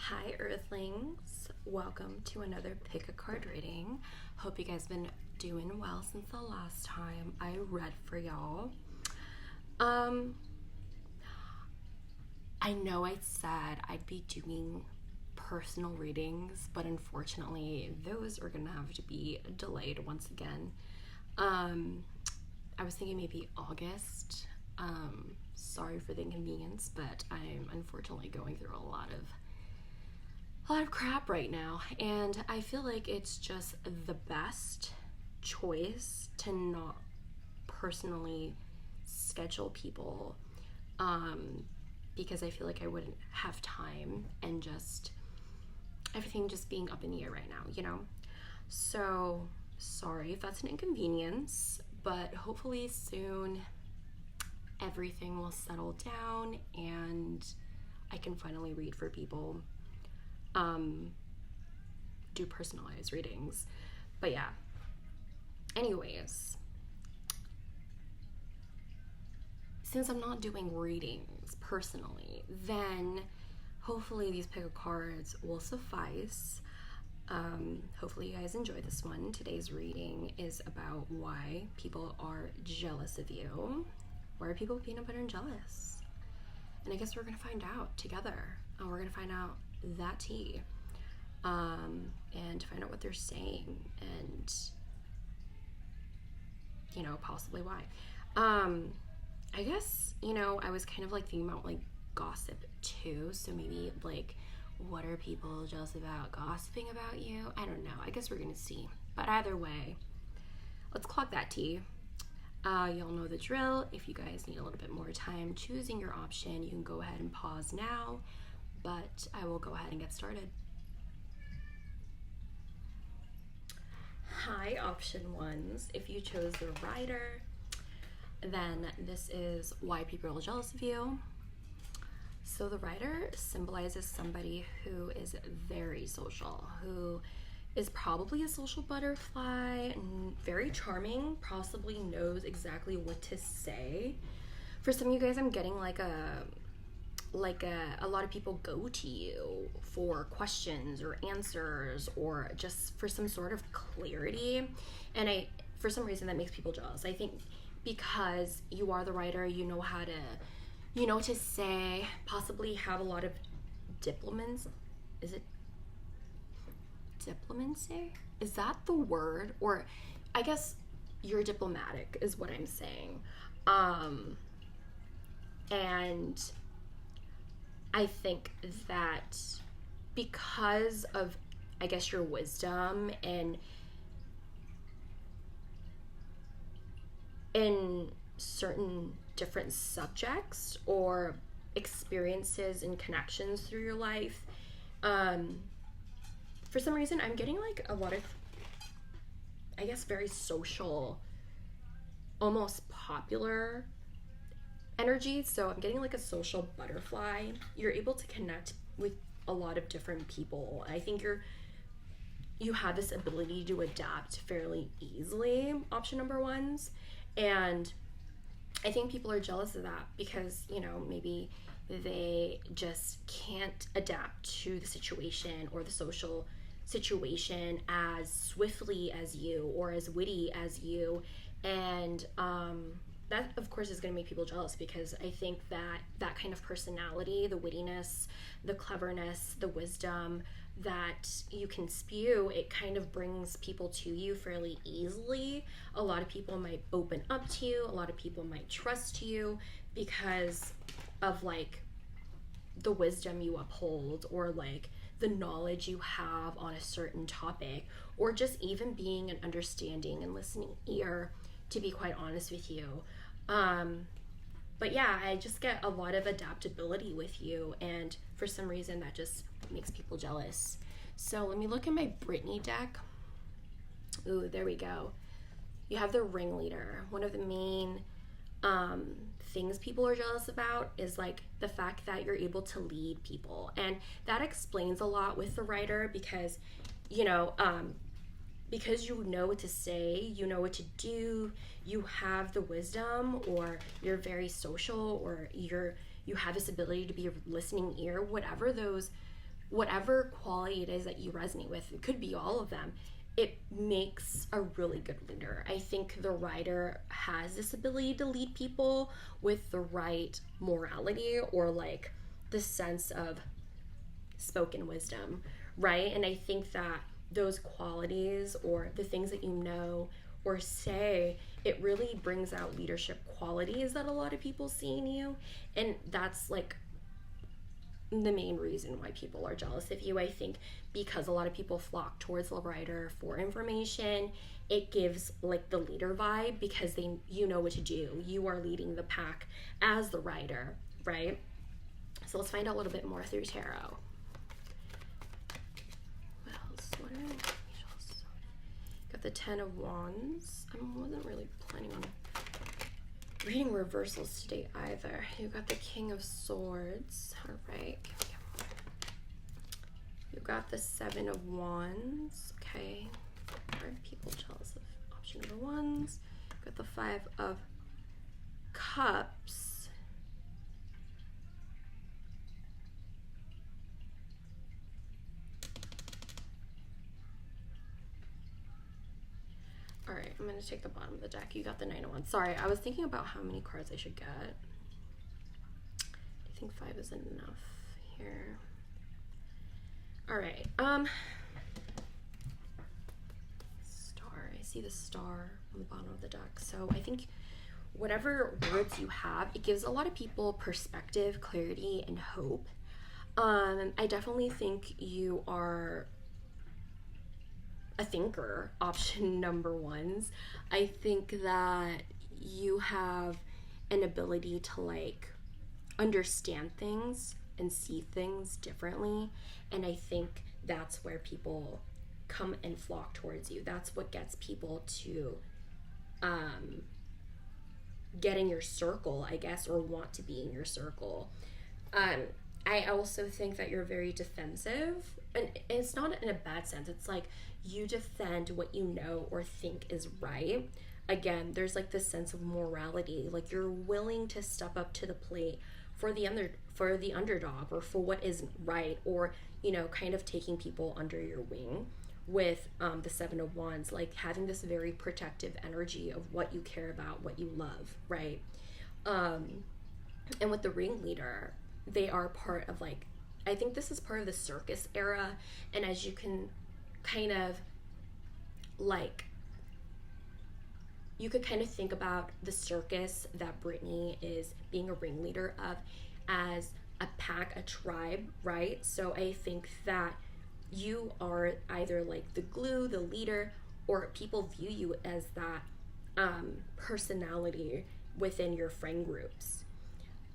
Hi Earthlings, welcome to another pick a card reading. Hope you guys been doing well since the last time I read for y'all. I know I said I'd be doing personal readings, but unfortunately those are gonna have to be delayed once again. I was thinking maybe August. Sorry for the inconvenience, but I'm unfortunately going through a lot of crap right now, and I feel like it's just the best choice to not personally schedule people, because I feel like I wouldn't have time and just everything just being up in the air right now, So sorry if that's an inconvenience, but hopefully soon everything will settle down and I can finally read for people, do personalized readings. But yeah, anyways, since I'm not doing readings personally, then hopefully these pick of cards will suffice. Hopefully you guys enjoy this one. Today's reading is about why people are jealous of you. Why are people peanut butter and jealous? And I guess we're gonna find out together. We're gonna find out that tea, and find out what they're saying, and possibly why. I guess I was kind of like thinking about like gossip too. So maybe like, what are people jealous about? Gossiping about you? I don't know. I guess we're gonna see. But either way, let's clock that tea. You'll know the drill. If you guys need a little bit more time choosing your option, you can go ahead and pause now, but I will go ahead and get started. Hi, option ones. If you chose the rider, then this is why people are jealous of you. So the rider symbolizes somebody who is very social, who is probably a social butterfly, very charming, possibly knows exactly what to say. For some of you guys, I'm getting like a lot of people go to you for questions or answers or just for some sort of clarity. And for some reason that makes people jealous. I think because you are the writer, you know how to say, possibly have a lot of diplomacy. Is it diplomacy? Is that the word? Or I guess you're diplomatic is what I'm saying. And I think that because of, I guess, your wisdom and in certain different subjects or experiences and connections through your life, for some reason I'm getting like a lot of, I guess, very social, almost popular energy. So I'm getting like a social butterfly. You're able to connect with a lot of different people. I think you have this ability to adapt fairly easily, option number ones. And I think people are jealous of that because, maybe they just can't adapt to the situation or the social situation as swiftly as you or as witty as you. And that, of course, is going to make people jealous because I think that kind of personality, the wittiness, the cleverness, the wisdom that you can spew, it kind of brings people to you fairly easily. A lot of people might open up to you. A lot of people might trust you because of like the wisdom you uphold, or like the knowledge you have on a certain topic, or just even being an understanding and listening ear, to be quite honest with you. But yeah, I just get a lot of adaptability with you, and for some reason that just makes people jealous. So let me look at my Brittany deck. Ooh, there we go. You have the ringleader. One of the main things people are jealous about is like the fact that you're able to lead people, and that explains a lot with the writer because because you know what to say, you know what to do, you have the wisdom, or you're very social, or you have this ability to be a listening ear, whatever those whatever quality it is that you resonate with, it could be all of them, it makes a really good leader. I think the writer has this ability to lead people with the right morality, or like the sense of spoken wisdom, right? And I think that those qualities, or the things that you know or say, it really brings out leadership qualities that a lot of people see in you. And that's like the main reason why people are jealous of you. I think because a lot of people flock towards the writer for information, it gives like the leader vibe, because they, you know what to do. You are leading the pack as the writer, right? So let's find out a little bit more through tarot. What else? What are angels? Got the 10 of Wands. I wasn't really planning on reading reversals today either. You got the King of Swords. All right. You got the 7 of Wands. Okay. Are people jealous of option number 1s? Got the 5 of Cups. All right, I'm going to take the bottom of the deck. You got the 9 of Wands. Sorry, I was thinking about how many cards I should get. Do you think 5 is enough here? All right. Star. I see the star on the bottom of the deck. So I think whatever words you have, it gives a lot of people perspective, clarity, and hope. I definitely think you are a thinker, option number 1s. I think that you have an ability to like understand things and see things differently, and I think that's where people come and flock towards you. That's what gets people to get in your circle, I guess, or want to be in your circle. I also think that you're very defensive, and it's not in a bad sense. It's like you defend what you know or think is right. Again, there's like this sense of morality, like you're willing to step up to the plate for the underdog, or for what isn't right, or, you know, kind of taking people under your wing. With the 7 of Wands, like having this very protective energy of what you care about, what you love, right? And with the ringleader, they are part of like, I think this is part of the circus era, and as you can kind of like, you could kind of think about the circus that Brittany is being a ringleader of as a pack, a tribe, right? So I think that you are either like the glue, the leader, or people view you as that personality within your friend groups.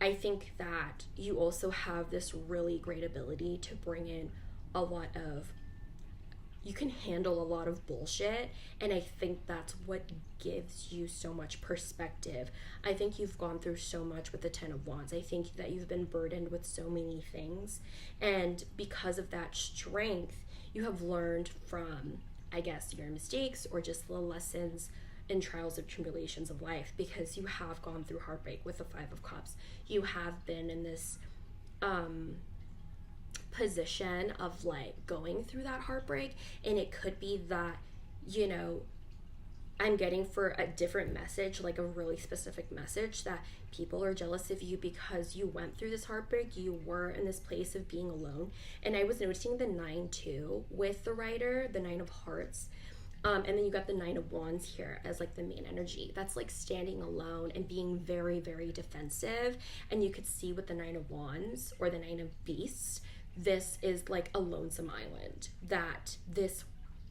I think that you also have this really great ability to bring in a lot of, you can handle a lot of bullshit, and I think that's what gives you so much perspective. I think you've gone through so much with the 10 of Wands. I think that you've been burdened with so many things, and because of that strength, you have learned from, I guess, your mistakes, or just the lessons and trials and tribulations of life, because you have gone through heartbreak with the 5 of Cups. You have been in this position of like going through that heartbreak, and it could be that, you know, I'm getting for a different message, like a really specific message, that people are jealous of you because you went through this heartbreak. You were in this place of being alone. And I was noticing the 9 too with the writer, the 9 of Hearts. And then you got the 9 of Wands here as like the main energy. That's like standing alone and being very, very defensive. And you could see with the 9 of Wands or the 9 of Beasts, this is like a lonesome island that this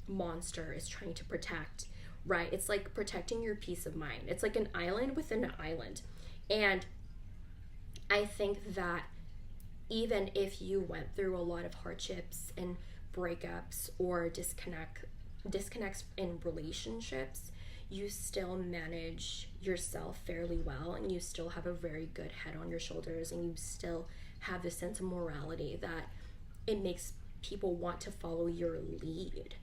monster is trying to protect, right? It's like protecting your peace of mind. It's like an island within an island. And I think that even if you went through a lot of hardships and breakups or disconnects in relationships, you still manage yourself fairly well, and you still have a very good head on your shoulders, and you still have this sense of morality that it makes people want to follow your lead.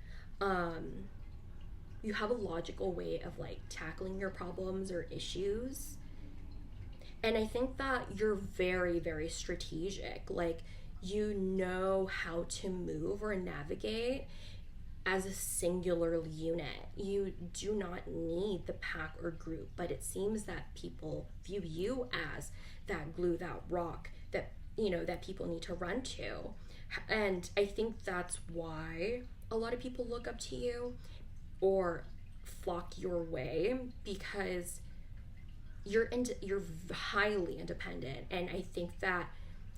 You have a logical way of like tackling your problems or issues, and I think that you're very, very strategic. Like, you know how to move or navigate as a singular unit. You do not need the pack or group, but it seems that people view you as that glue, that rock that, you know, that people need to run to. And I think that's why a lot of people look up to you or flock your way, because you're highly independent. And I think that,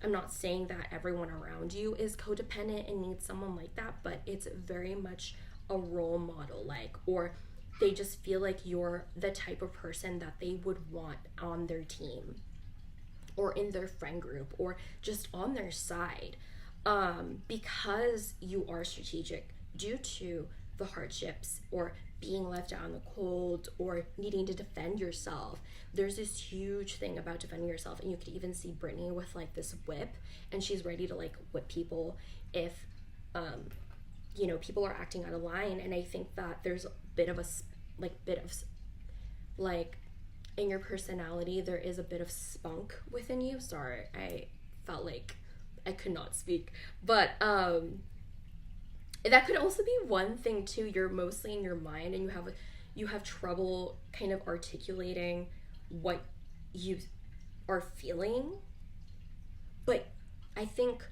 I'm not saying that everyone around you is codependent and needs someone like that, but it's very much a role model, like, or they just feel like you're the type of person that they would want on their team or in their friend group or just on their side, because you are strategic due to the hardships or being left out in the cold or needing to defend yourself. There's this huge thing about defending yourself, and you could even see Brittany with like this whip, and she's ready to like whip people if you know, people are acting out of line. And I think that there's a bit of in your personality there is a bit of spunk within you. Sorry, I felt like I could not speak, but that could also be one thing too. You're mostly in your mind, and you have trouble kind of articulating what you are feeling. But I think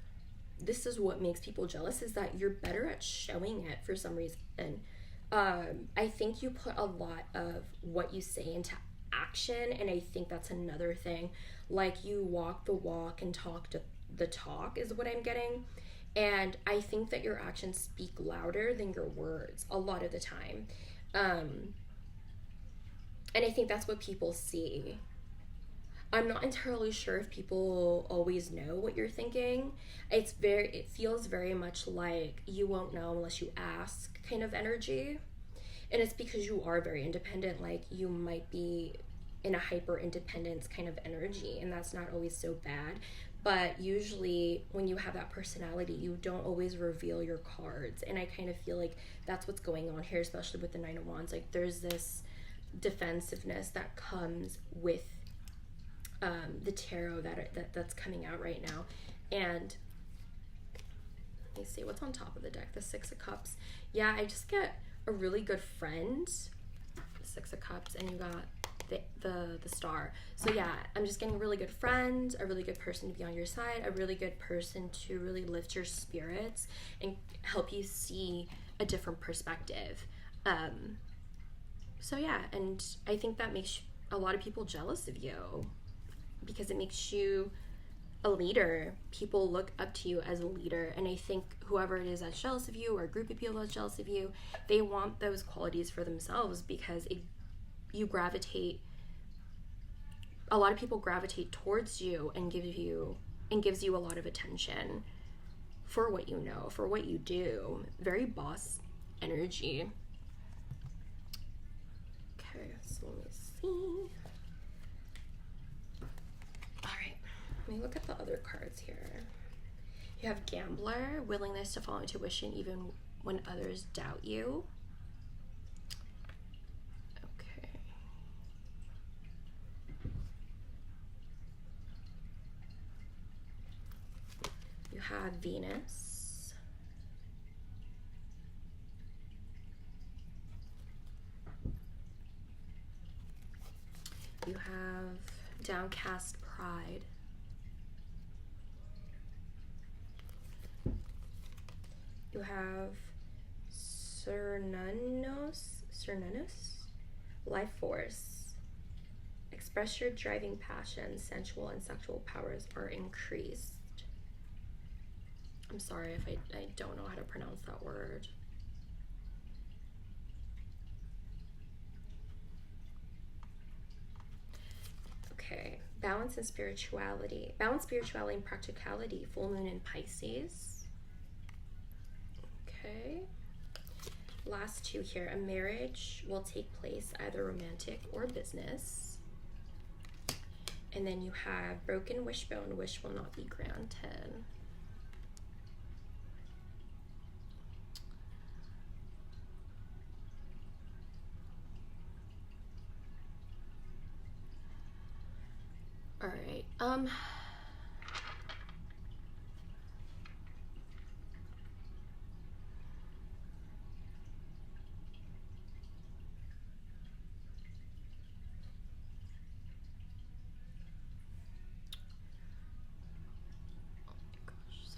this is what makes people jealous, is that you're better at showing it for some reason. I think you put a lot of what you say into action, and I think that's another thing. Like, you walk the walk and talk the talk is what I'm getting. And I think that your actions speak louder than your words a lot of the time. And I think that's what people see. I'm not entirely sure if people always know what you're thinking. It feels very much like you won't know unless you ask kind of energy. And it's because you are very independent. Like, you might be in a hyper independence kind of energy, and that's not always so bad. But usually when you have that personality, you don't always reveal your cards. And I kind of feel like that's what's going on here, especially with the Nine of Wands. Like, there's this defensiveness that comes with the tarot that's coming out right now. And let me see what's on top of the deck. The Six of Cups. Yeah, I just get a really good friend, the Six of Cups, and you got the Star. So yeah, I'm just getting a really good friend, a really good person to be on your side, a really good person to really lift your spirits and help you see a different perspective. So yeah, and I think that makes a lot of people jealous of you, because it makes you a leader. People look up to you as a leader, and I think whoever it is that's jealous of you, or a group of people that's jealous of you, they want those qualities for themselves, because a lot of people gravitate towards you and gives you a lot of attention for what you know, for what you do. Very boss energy. Okay, so let me see. Let me look at the other cards here. You have Gambler, willingness to follow intuition even when others doubt you. Okay. You have Venus. You have downcast pride. You have Cernunnos, life force. Express your driving passion. Sensual and sexual powers are increased. I'm sorry if I don't know how to pronounce that word. Okay, balance and spirituality. Balance, spirituality, and practicality. Full moon in Pisces. Okay. Last two here. A marriage will take place, either romantic or business. And then you have broken wishbone. Wish will not be granted. All right.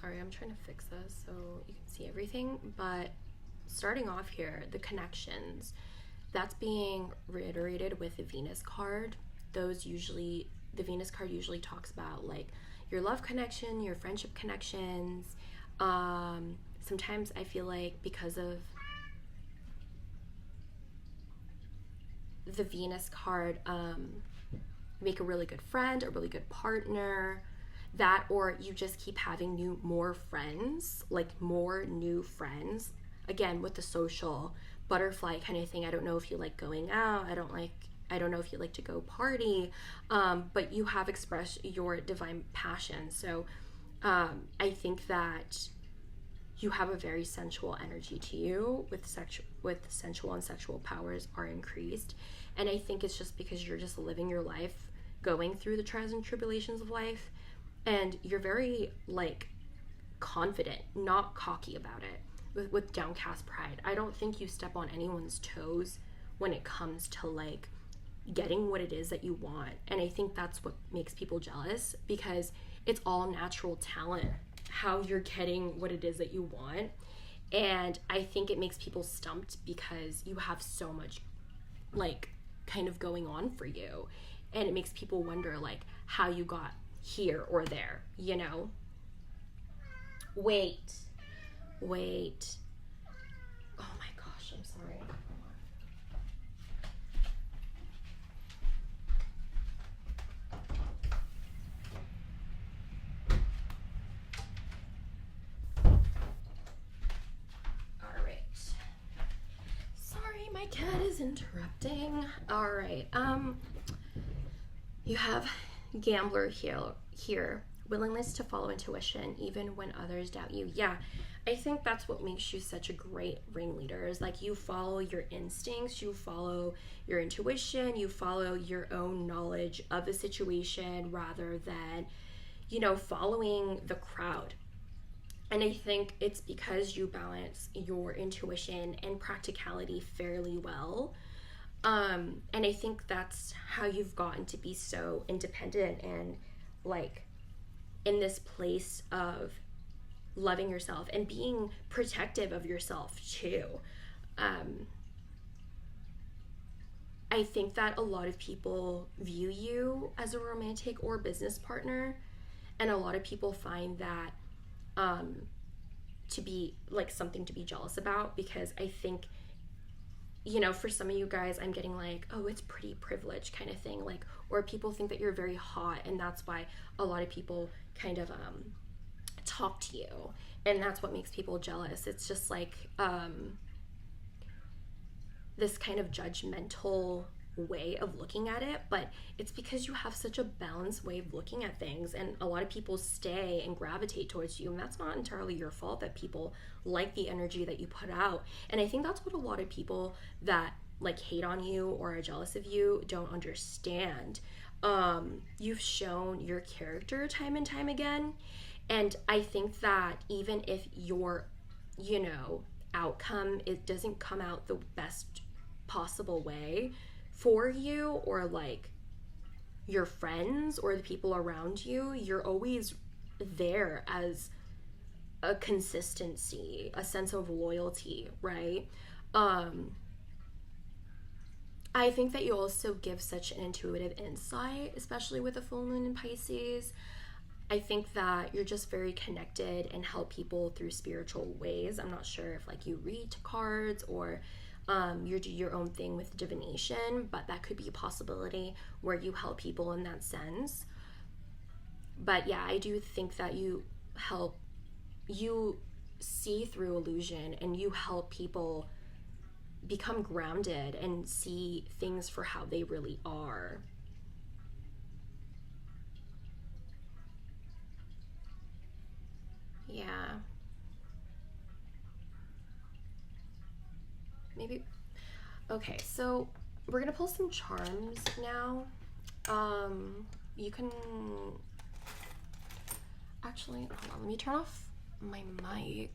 sorry, I'm trying to fix this so you can see everything. But starting off here, the connections, that's being reiterated with the Venus card. The Venus card usually talks about like your love connection, your friendship connections. Sometimes I feel like because of the Venus card, make a really good friend, a really good partner, that, or you just keep having more friends, like more new friends. Again, with the social butterfly kind of thing, I don't know if you like going out. I don't know if you like to go party, but you have expressed your divine passion. So I think that you have a very sensual energy to you, with sensual and sexual powers are increased. And I think it's just because you're just living your life, going through the trials and tribulations of life, and you're very like confident, not cocky about it. With downcast pride, I don't think you step on anyone's toes when it comes to like getting what it is that you want. And I think that's what makes people jealous, because it's all natural talent how you're getting what it is that you want. And I think it makes people stumped because you have so much like kind of going on for you, and it makes people wonder like how you got here or there, you know. Wait. Oh my gosh, I'm sorry. All right. Sorry, my cat is interrupting. All right. You have gambler here. Willingness to follow intuition even when others doubt you. Yeah, I think that's what makes you such a great ringleader, is like you follow your instincts, you follow your intuition, you follow your own knowledge of the situation rather than, following the crowd. And I think it's because you balance your intuition and practicality fairly well. And I think that's how you've gotten to be so independent and like in this place of loving yourself and being protective of yourself too. I think that a lot of people view you as a romantic or business partner, and a lot of people find that to be like something to be jealous about, because I think, for some of you guys, I'm getting like, oh, it's pretty privileged kind of thing, like, or people think that you're very hot, and that's why a lot of people kind of talk to you, and that's what makes people jealous. It's just like this kind of judgmental way of looking at it, but it's because you have such a balanced way of looking at things, and a lot of people stay and gravitate towards you, and that's not entirely your fault that people like the energy that you put out. And I think that's what a lot of people that like hate on you or are jealous of you don't understand. You've shown your character time and time again, and I think that even if your outcome, it doesn't come out the best possible way for you or like your friends or the people around you, you're always there as a consistency, a sense of loyalty, right? I think that you also give such an intuitive insight, especially with the full moon in Pisces. I think that you're just very connected and help people through spiritual ways. I'm not sure if like you read cards or you do your own thing with divination, but that could be a possibility where you help people in that sense. But yeah, I do think that you see through illusion, and you help people become grounded and see things for how they really are. Yeah. Maybe. Okay, so we're gonna pull some charms now. You can actually hold on. Let me turn off my mic.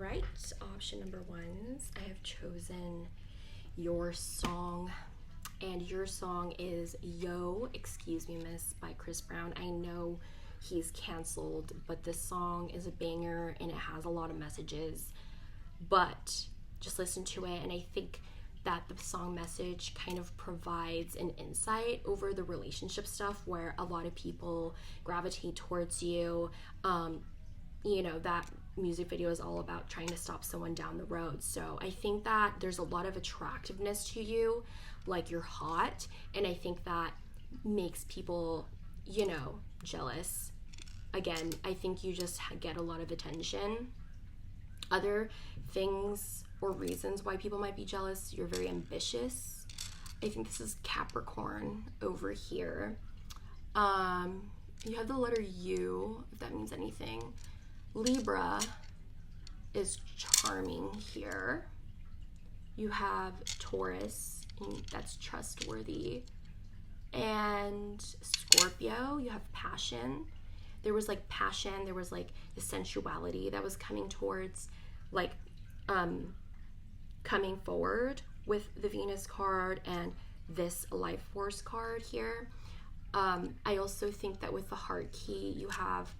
right, option number ones, I have chosen Your Song. And your song is Yo, Excuse Me Miss by Chris Brown. I know he's canceled, but this song is a banger and it has a lot of messages. But just listen to it, and I think that the song message kind of provides an insight over the relationship stuff where a lot of people gravitate towards you. That music video is all about trying to stop someone down the road. So I think that there's a lot of attractiveness to you, like you're hot, and I think that makes people, jealous. Again, I think you just get a lot of attention. Other things or reasons why people might be jealous, you're very ambitious. I think this is Capricorn over here. You have the letter U, if that means anything. Libra is charming here. You have Taurus, and that's trustworthy. And Scorpio, you have passion. There was like passion, there was like the sensuality that was coming towards, like, coming forward with the Venus card and this Life Force card here. I also think that with the Heart key, you have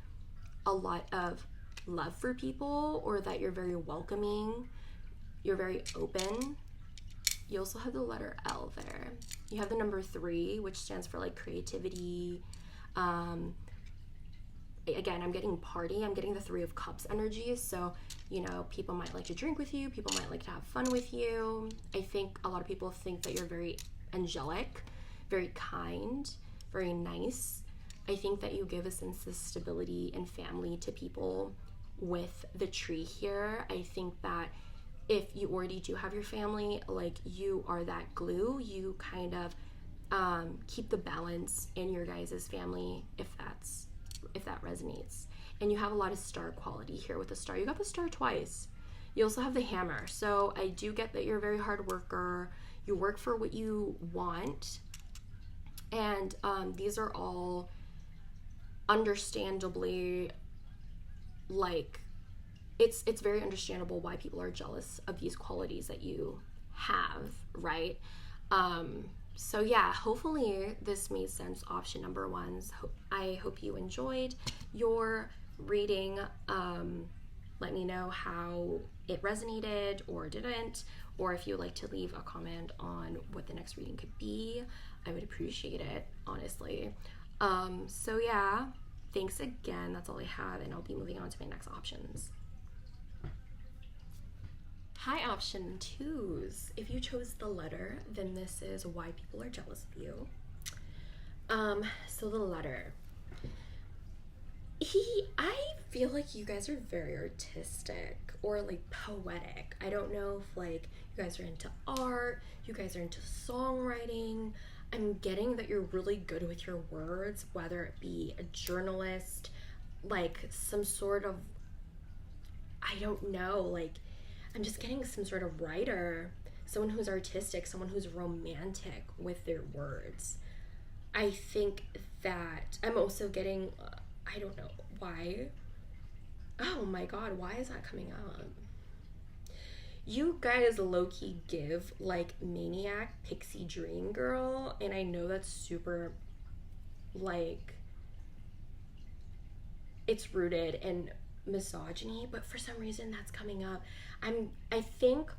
a lot of love for people, or that you're very welcoming, you're very open. You also have the letter L there. You have the number 3, which stands for like creativity. Again, I'm getting party, I'm getting the 3 of Cups energy. So, people might like to drink with you, people might like to have fun with you. I think a lot of people think that you're very angelic, very kind, very nice. I think that you give a sense of stability and family to people with the tree here. I think that if you already do have your family, like, you are that glue. You kind of keep the balance in your guys' family, if that resonates. And you have a lot of star quality here with the star. You got the star twice. You also have the hammer. So I do get that you're a very hard worker. You work for what you want. And these are all understandably, like, it's very understandable why people are jealous of these qualities that you have, right? So yeah, hopefully this made sense, option number ones. I hope you enjoyed your reading. Let me know how it resonated or didn't, or if you'd like to leave a comment on what the next reading could be. I would appreciate it, honestly. So yeah, thanks again. That's all I have, and I'll be moving on to my next options. Hi, option 2s. If you chose the letter, then this is why people are jealous of you. So the letter. I feel like you guys are very artistic or like poetic. I don't know if like you guys are into art, you guys are into songwriting. I'm getting that you're really good with your words, whether it be a journalist, like some sort of, I don't know, like, I'm just getting some sort of writer, someone who's artistic, someone who's romantic with their words. I think that I'm also getting, I don't know why. Oh my God, why is that coming up? You guys low-key give like maniac pixie dream girl, and I know that's super, like, it's rooted in misogyny, but for some reason that's coming up. I think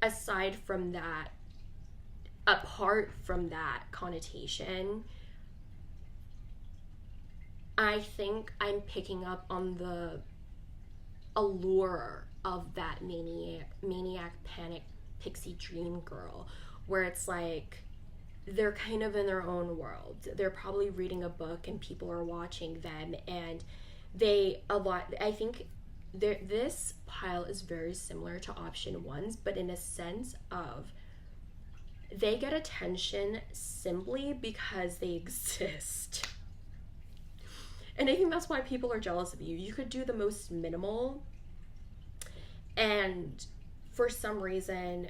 aside from that, apart from that connotation, I think I'm picking up on the allure of that maniac panic pixie dream girl, where it's like they're kind of in their own world. They're probably reading a book and people are watching them, and I think this pile is very similar to option 1's, but in a sense of they get attention simply because they exist. And I think that's why people are jealous of you. You could do the most minimal, and for some reason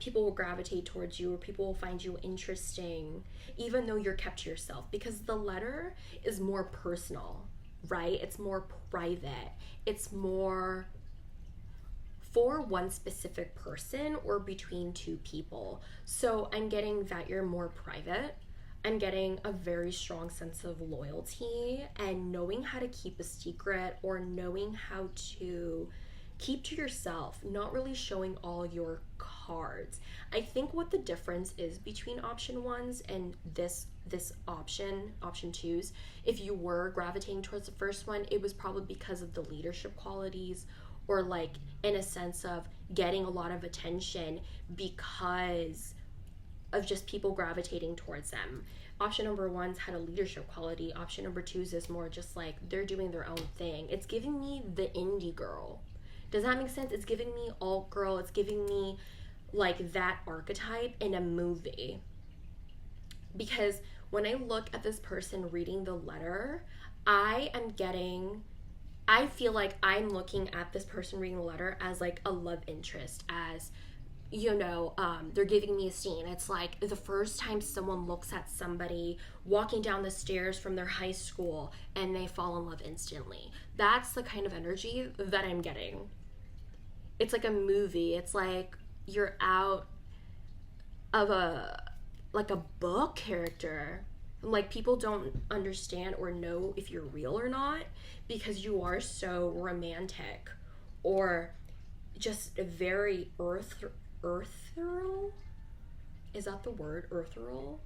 people will gravitate towards you, or people will find you interesting, even though you're kept to yourself, because the letter is more personal. right? It's more private. It's more for one specific person or between two people. So I'm getting that you're more private. I'm getting a very strong sense of loyalty and knowing how to keep a secret, or knowing how to keep to yourself, not really showing all your cards. I think what the difference is between option ones and this option twos, if you were gravitating towards the first one, it was probably because of the leadership qualities, or like in a sense of getting a lot of attention because of just people gravitating towards them. Option number one's had a leadership quality. Option number two's is more just like they're doing their own thing. It's giving me the indie girl. Does that make sense? It's giving me alt girl. It's giving me like that archetype in a movie. Because when I look at this person reading the letter, I feel like I'm looking at this person reading the letter as like a love interest, as they're giving me a scene. It's like the first time someone looks at somebody walking down the stairs from their high school and they fall in love instantly. That's the kind of energy that I'm getting. It's like a movie. It's like you're out of a book character. Like people don't understand or know if you're real or not because you are so romantic or just very earthral? Is that the word? Earthral?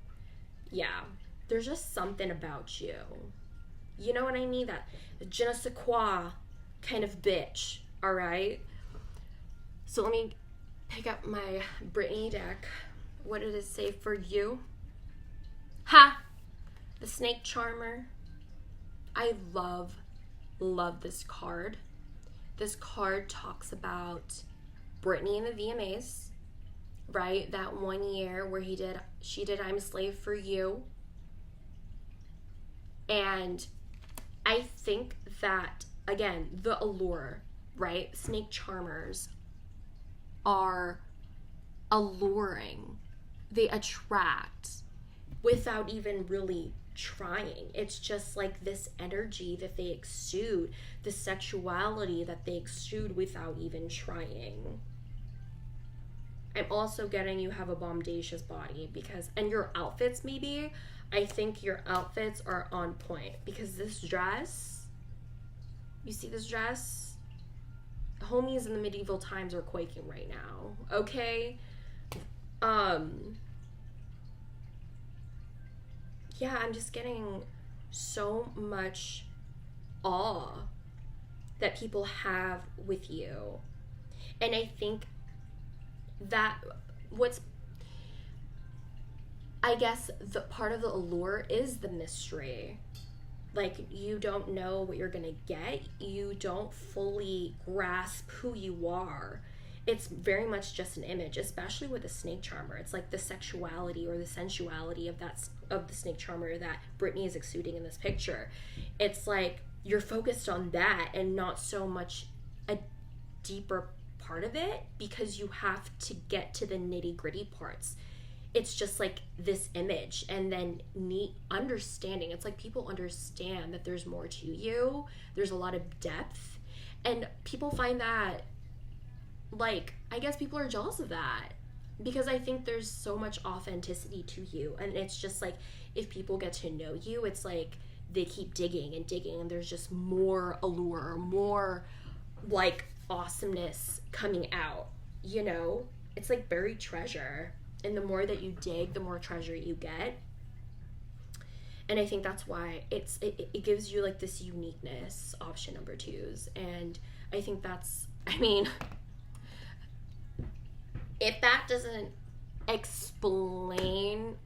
Yeah. There's just something about you. You know what I mean? That je ne sais quoi kind of bitch. Alright? So let me pick up my Brittany deck. What did it say for you? Ha! The Snake Charmer. I love this card. This card talks about Brittany and the VMAs, right? That 1 year where she did I'm a Slave for You. And I think that, again, the allure, right? Snake charmers are alluring. They attract without even really trying. It's just like this energy that they exude, the sexuality that they exude without even trying. I'm also getting you have a bombacious body and your outfits maybe, I think your outfits are on point because this dress, you see this dress? Homies in the medieval times are quaking right now, okay? Yeah, I'm just getting so much awe that people have with you. And I think that I guess the part of the allure is the mystery. Like, you don't know what you're gonna get. You don't fully grasp who you are. It's very much just an image, especially with a snake charmer. It's like the sexuality or the sensuality of the snake charmer that Brittany is exuding in this picture. It's like you're focused on that and not so much a deeper part of it because you have to get to the nitty-gritty parts. It's just like this image and then neat understanding. It's like people understand that there's more to you. There's a lot of depth. And people find that, like, I guess people are jealous of that because I think there's so much authenticity to you. And it's just like, if people get to know you, it's like they keep digging and digging and there's just more allure, more like awesomeness coming out, you know? It's like buried treasure. And the more that you dig, the more treasure you get. And I think that's why it gives you like this uniqueness, option number twos. And I think that's, I mean, if that doesn't explain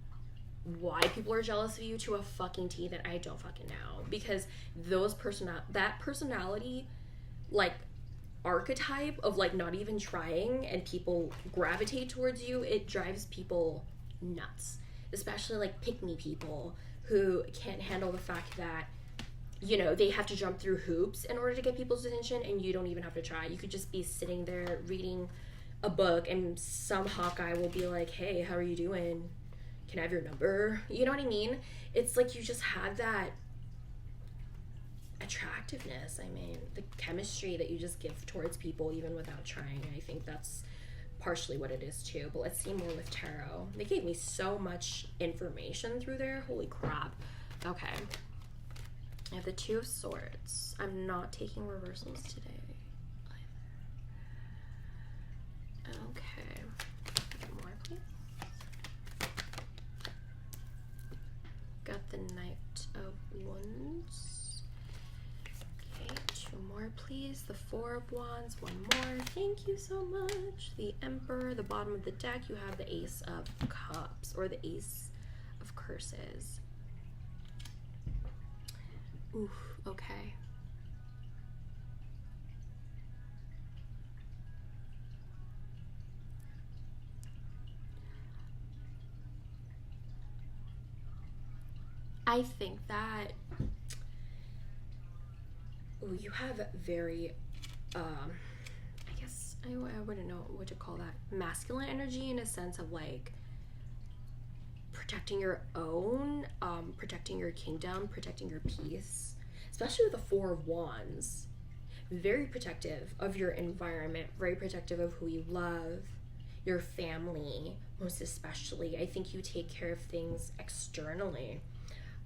why people are jealous of you to a fucking T, then I don't fucking know. Because that personality, like, archetype of like not even trying and people gravitate towards you, it drives people nuts, especially like pick-me people who can't handle the fact that, you know, they have to jump through hoops in order to get people's attention and you don't even have to try. You could just be sitting there reading a book and some hot guy will be like, hey, how are you doing? Can I have your number? You know what I mean? It's like you just have that, attractiveness. I mean, the chemistry that you just give towards people even without trying. I think that's partially what it is too. But let's see more with tarot. They gave me so much information through there. Holy crap. Okay. I have the Two of Swords. I'm not taking reversals today either. Okay. More, please. Got the Knight of Wands. Okay, 2 more, please. The Four of Wands. 1 more. Thank you so much. The Emperor. The bottom of the deck, you have the Ace of Cups, or the Ace of Curses. Oof, okay. I think that you have very, I guess I wouldn't know what to call that, masculine energy, in a sense of like protecting your own, protecting your kingdom, protecting your peace, especially with the Four of Wands. Very protective of your environment, very protective of who you love, your family, most especially. I think you take care of things externally.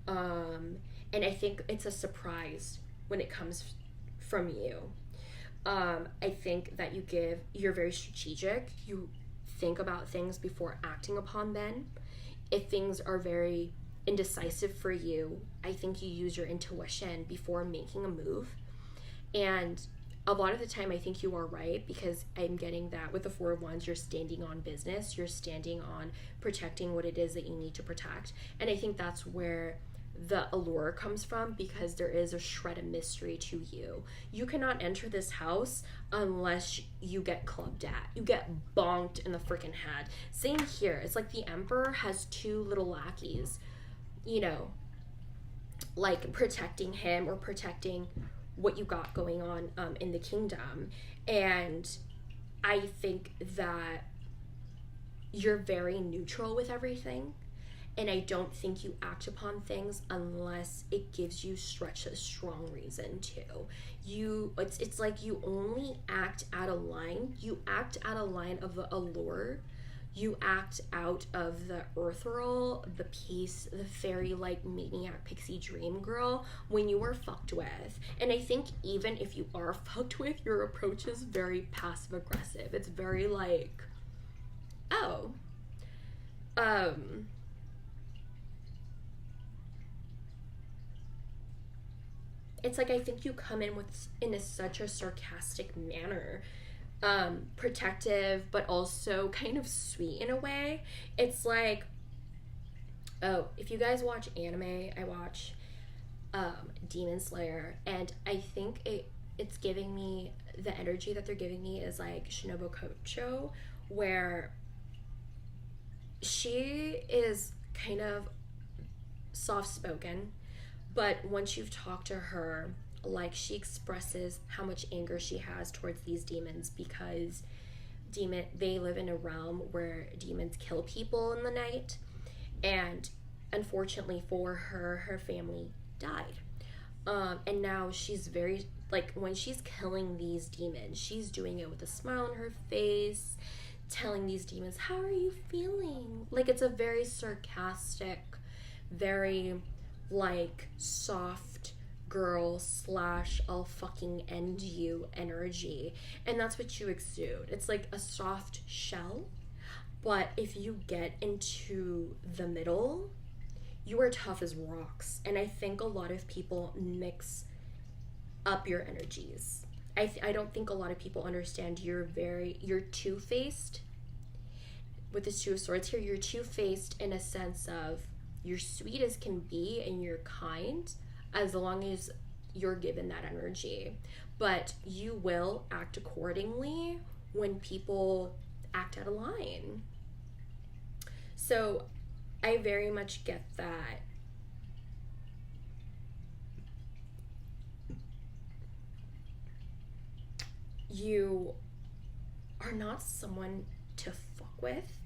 And I think it's a surprise when it comes from you. I think that you're very strategic. You think about things before acting upon them. If things are very indecisive for you, I think you use your intuition before making a move. And a lot of the time I think you are right, because I'm getting that with the Four of Wands, you're standing on business, you're standing on protecting what it is that you need to protect. And I think that's where the allure comes from, because there is a shred of mystery to you. You cannot enter this house unless you get clubbed at. You get bonked in the freaking head. Same here. It's like the Emperor has 2 little lackeys, you know, like protecting him or protecting what you got going on in the kingdom. And I think that you're very neutral with everything. And I don't think you act upon things unless it gives you such a strong reason to. It's like you only act out of line. You act out of line of the allure. You act out of the earthreal, the peace, the fairy like maniac pixie dream girl when you are fucked with. And I think even if you are fucked with, your approach is very passive aggressive. It's very like, oh, it's like I think you come in such a sarcastic manner, protective but also kind of sweet in a way. It's like, oh, if you guys watch anime, I watch Demon Slayer, and I think it's giving me the energy that they're giving me is like Shinobu Kocho, where she is kind of soft-spoken. But once you've talked to her, like, she expresses how much anger she has towards these demons, because they live in a realm where demons kill people in the night. And unfortunately for her, her family died. And now she's very, like, when she's killing these demons, she's doing it with a smile on her face, telling these demons, how are you feeling? Like, it's a very sarcastic, very like soft girl / I'll fucking end you energy. And that's what you exude. It's like a soft shell, but if you get into the middle, you are tough as rocks. And I think a lot of people mix up your energies. I don't think a lot of people understand you're two-faced. With the Two of Swords here, you're two-faced in a sense of you're sweet as can be and you're kind as long as you're given that energy. But you will act accordingly when people act out of line. So I very much get that. You are not someone to fuck with.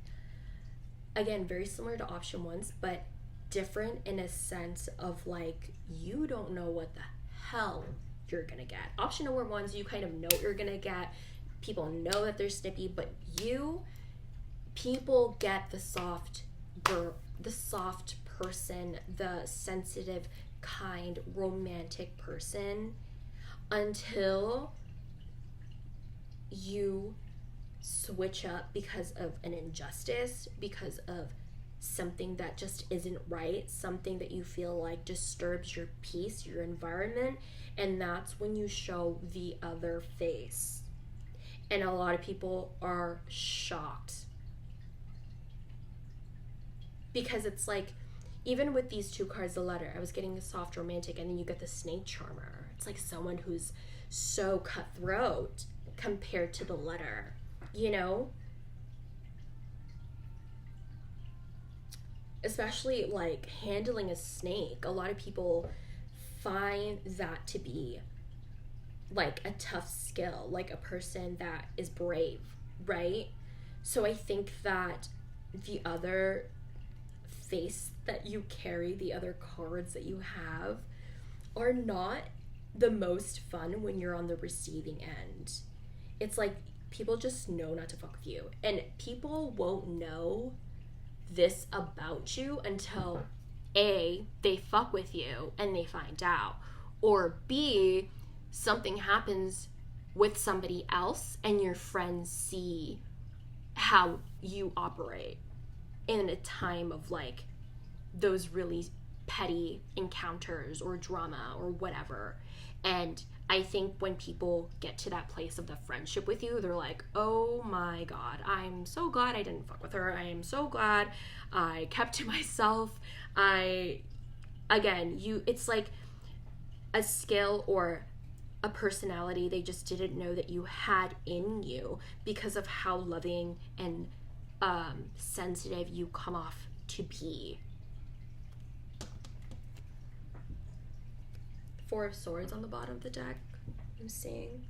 Again, very similar to option 1, but different in a sense of like, you don't know what the hell you're gonna get. Optional ones you kind of know what you're gonna get. People know that they're snippy, but people get the soft person, the sensitive, kind, romantic person until you switch up because of an injustice, because of something that just isn't right, something that you feel like disturbs your peace, your environment, and that's when you show the other face. And a lot of people are shocked. Because it's like, even with these two cards, the letter, I was getting the soft romantic, and then you get the snake charmer. It's like someone who's so cutthroat compared to the letter, you know? Especially like handling a snake. A lot of people find that to be like a tough skill, like a person that is brave, right? So I think that the other face that you carry, the other cards that you have, are not the most fun when you're on the receiving end. It's like people just know not to fuck with you, and people won't know this about you until A, they fuck with you and they find out, or B, something happens with somebody else and your friends see how you operate in a time of like those really petty encounters or drama or whatever. And I think when people get to that place of the friendship with you, they're like, oh my God, I'm so glad I didn't fuck with her. I am so glad I kept to myself. It's like a skill or a personality they just didn't know that you had in you because of how loving and sensitive you come off to be. Four of Swords on the bottom of the deck, I'm seeing.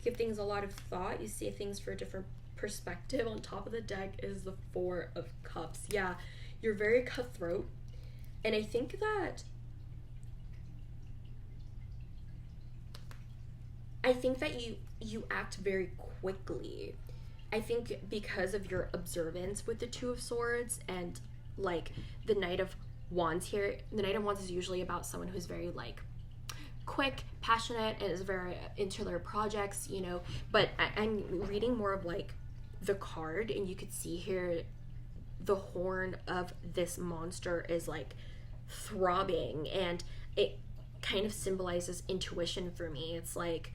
Give things a lot of thought. You see things for a different perspective. On top of the deck is the Four of Cups. Yeah, you're very cutthroat. And I think that you act very quickly. I think because of your observance with the Two of Swords and like the Knight of Wands here. The Knight of Wands is usually about someone who's very like quick, passionate, and is very into their projects, you know. But I'm reading more of like the card, and you could see here the horn of this monster is like throbbing, and it kind of symbolizes intuition for me. It's like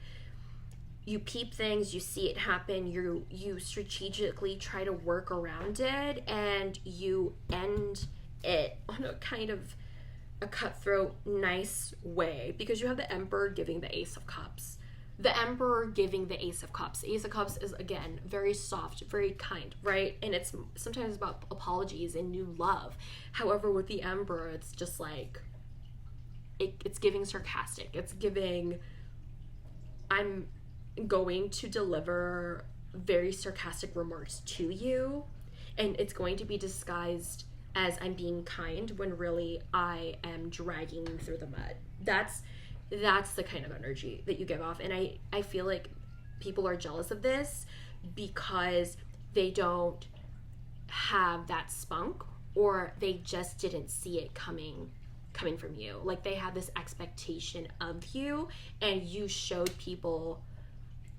you peep things, you see it happen, you strategically try to work around it, and you end it on a kind of a cutthroat, nice way, because you have the Emperor giving the Ace of Cups. The Emperor giving the Ace of Cups. The Ace of Cups is, again, very soft, very kind, right? And it's sometimes about apologies and new love. However, with the Emperor, it's just like, it's giving sarcastic. It's giving, I'm going to deliver very sarcastic remarks to you, and it's going to be disguised as I'm being kind when really I am dragging you through the mud. That's the kind of energy that you give off. And I feel like people are jealous of this because they don't have that spunk, or they just didn't see it coming from you. Like they had this expectation of you, and you showed people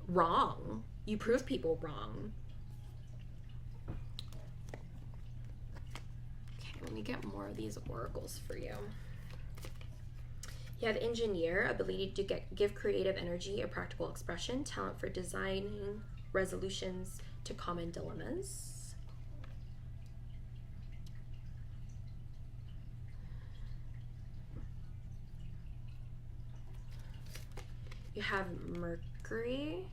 wrong. You proved people wrong. Okay, let me get more of these oracles for you. You have Engineer, ability to give creative energy a practical expression, talent for designing resolutions to common dilemmas. You have Mercury.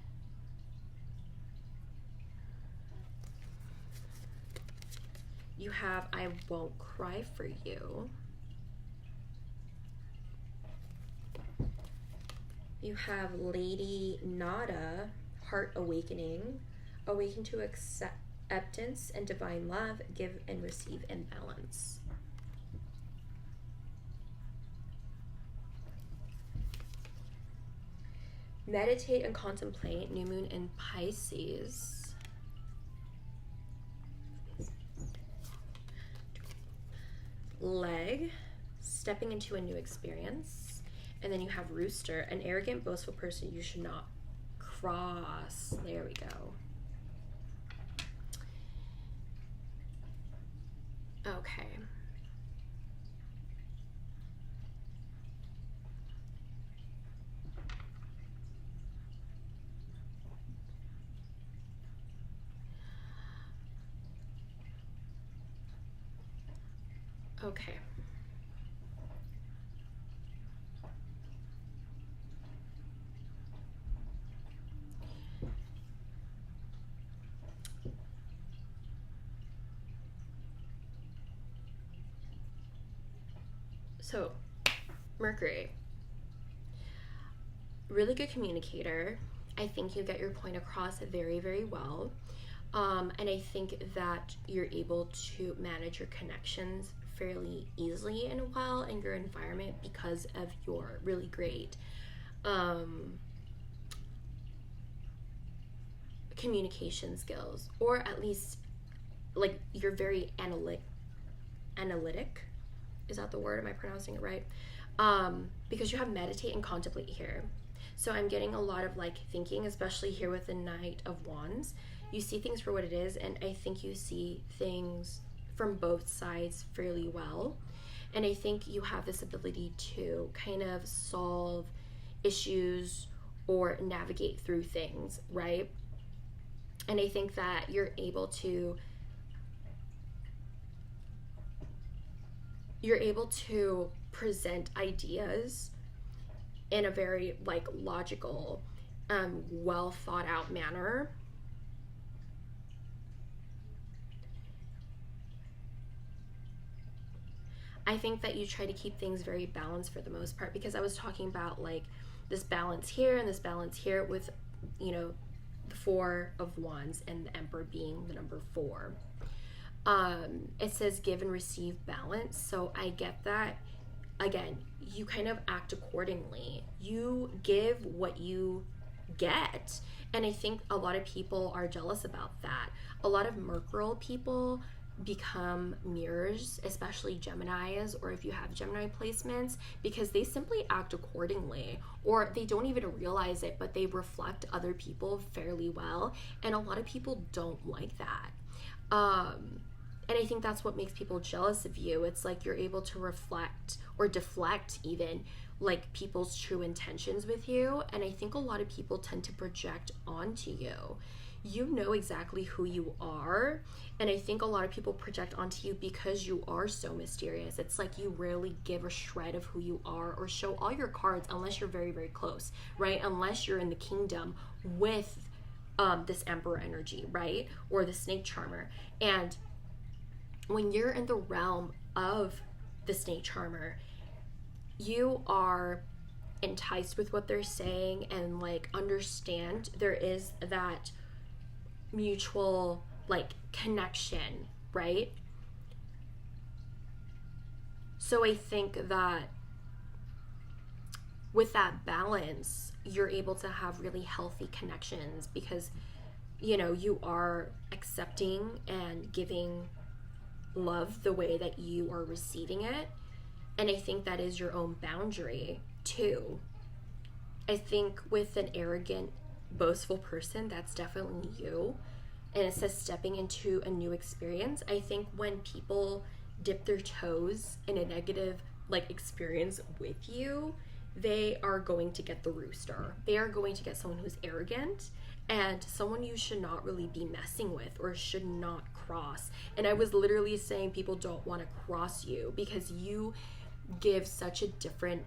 You have I Won't Cry for You. You have Lady Nada, Heart Awakening. Awaken to acceptance and divine love, give and receive in balance. Meditate and contemplate, new moon in Pisces. Leg, stepping into a new experience. And then you have rooster, an arrogant, boastful person you should not cross. There we go. Okay. Okay. So, Mercury, really good communicator. I think you get your point across very, very well. And I think that you're able to manage your connections fairly easily and well in your environment because of your really great communication skills, or at least like you're very analytic. Is that the word? Am I pronouncing it right? Because you have meditate and contemplate here. So I'm getting a lot of like thinking, especially here with the Knight of Wands. You see things for what it is, and I think you see things from both sides fairly well. And I think you have this ability to kind of solve issues or navigate through things, right? And I think that you're able to present ideas in a very like logical, well thought out manner. I think that you try to keep things very balanced for the most part, because I was talking about like this balance here and this balance here with, you know, the Four of Wands and the Emperor being the number 4. It says give and receive balance. So I get that. Again, you kind of act accordingly. You give what you get. And I think a lot of people are jealous about that. A lot of Mercurial people become mirrors, especially Geminis, or if you have Gemini placements, because they simply act accordingly, or they don't even realize it, but they reflect other people fairly well. And a lot of people don't like that. And I think that's what makes people jealous of you. It's like you're able to reflect or deflect even like people's true intentions with you. And I think a lot of people tend to project onto you. You know exactly who you are. And I think a lot of people project onto you because you are so mysterious. It's like you rarely give a shred of who you are or show all your cards unless you're very, very close, right? Unless you're in the kingdom with this Emperor energy, right? Or the Snake Charmer. And when you're in the realm of the Snake Charmer, you are enticed with what they're saying and like understand there is that mutual like connection, right? So I think that with that balance, you're able to have really healthy connections because, you know, you are accepting and giving love the way that you are receiving it. And I think that is your own boundary too. I think with an arrogant, boastful person, that's definitely you. And it says stepping into a new experience. I think when people dip their toes in a negative like experience with you, they are going to get the rooster. They are going to get someone who's arrogant and someone you should not really be messing with or should not cross. And I was literally saying people don't want to cross you because you give such a different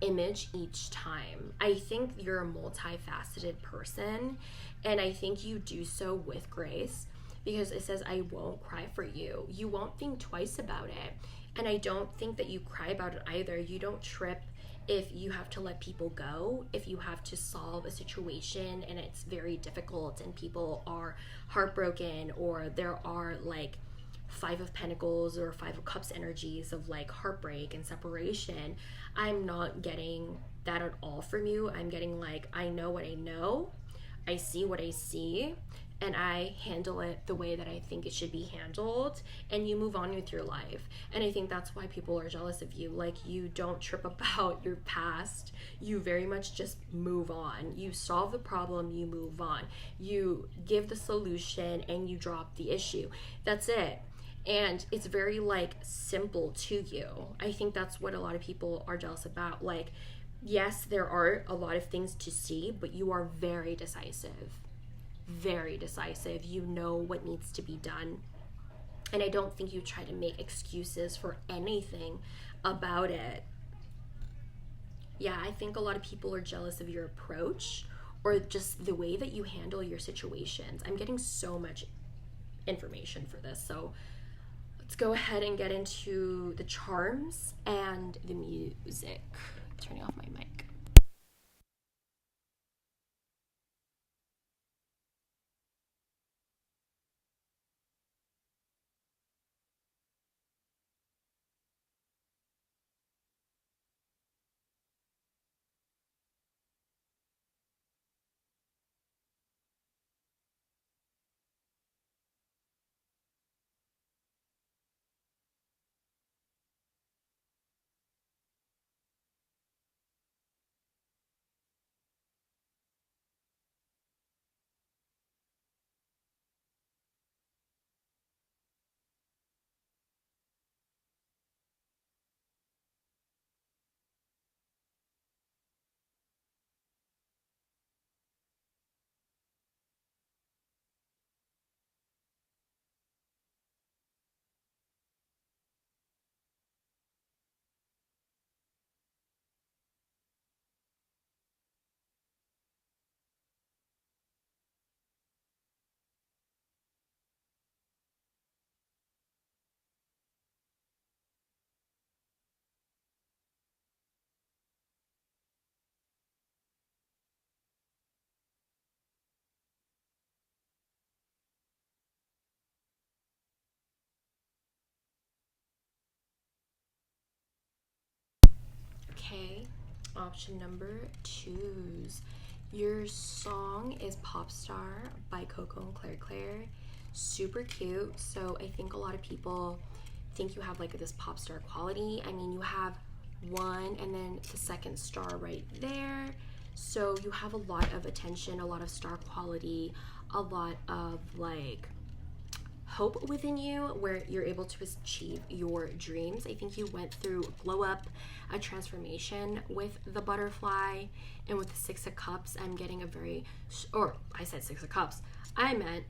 image each time. I think you're a multifaceted person, and I think you do so with grace because it says I won't cry for you. You won't think twice about it. And I don't think that you cry about it either. You don't trip if you have to let people go, if you have to solve a situation and it's very difficult and people are heartbroken, or there are like 5 of Pentacles or 5 of Cups energies of like heartbreak and separation. I'm not getting that at all from you. I'm getting like, I know what I know, I see what I see, and I handle it the way that I think it should be handled, and you move on with your life. And I think that's why people are jealous of you. Like, you don't trip about your past. You very much just move on. You solve the problem, you move on. You give the solution and you drop the issue. That's it. And it's very like simple to you. I think that's what a lot of people are jealous about. Like, yes, there are a lot of things to see, but you are very decisive. Very decisive. You know what needs to be done. And I don't think you try to make excuses for anything about it. Yeah, I think a lot of people are jealous of your approach or just the way that you handle your situations. I'm getting so much information for this. So let's go ahead and get into the charms and the music. Turning off my mic. Okay, option number 2. Your song is Pop Star by Coco and Claire Claire. Super cute. So I think a lot of people think you have like this pop star quality. I mean, you have one and then the second star right there. So you have a lot of attention, a lot of star quality, a lot of like hope within you where you're able to achieve your dreams. I think you went through a glow up, a transformation with the butterfly, and with the Six of Cups, I'm getting a very, or I said Six of Cups, I meant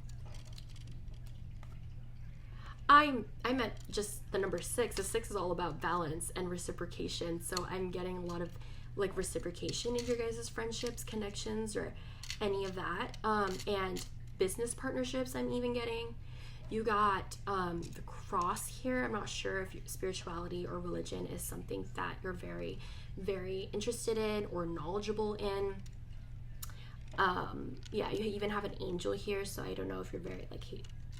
just the number 6. The 6 is all about balance and reciprocation. So I'm getting a lot of like reciprocation in your guys' friendships, connections, or any of that. And business partnerships I'm even getting. You got the cross here. I'm not sure if spirituality or religion is something that you're very, very interested in or knowledgeable in. Yeah, you even have an angel here, so I don't know if you're very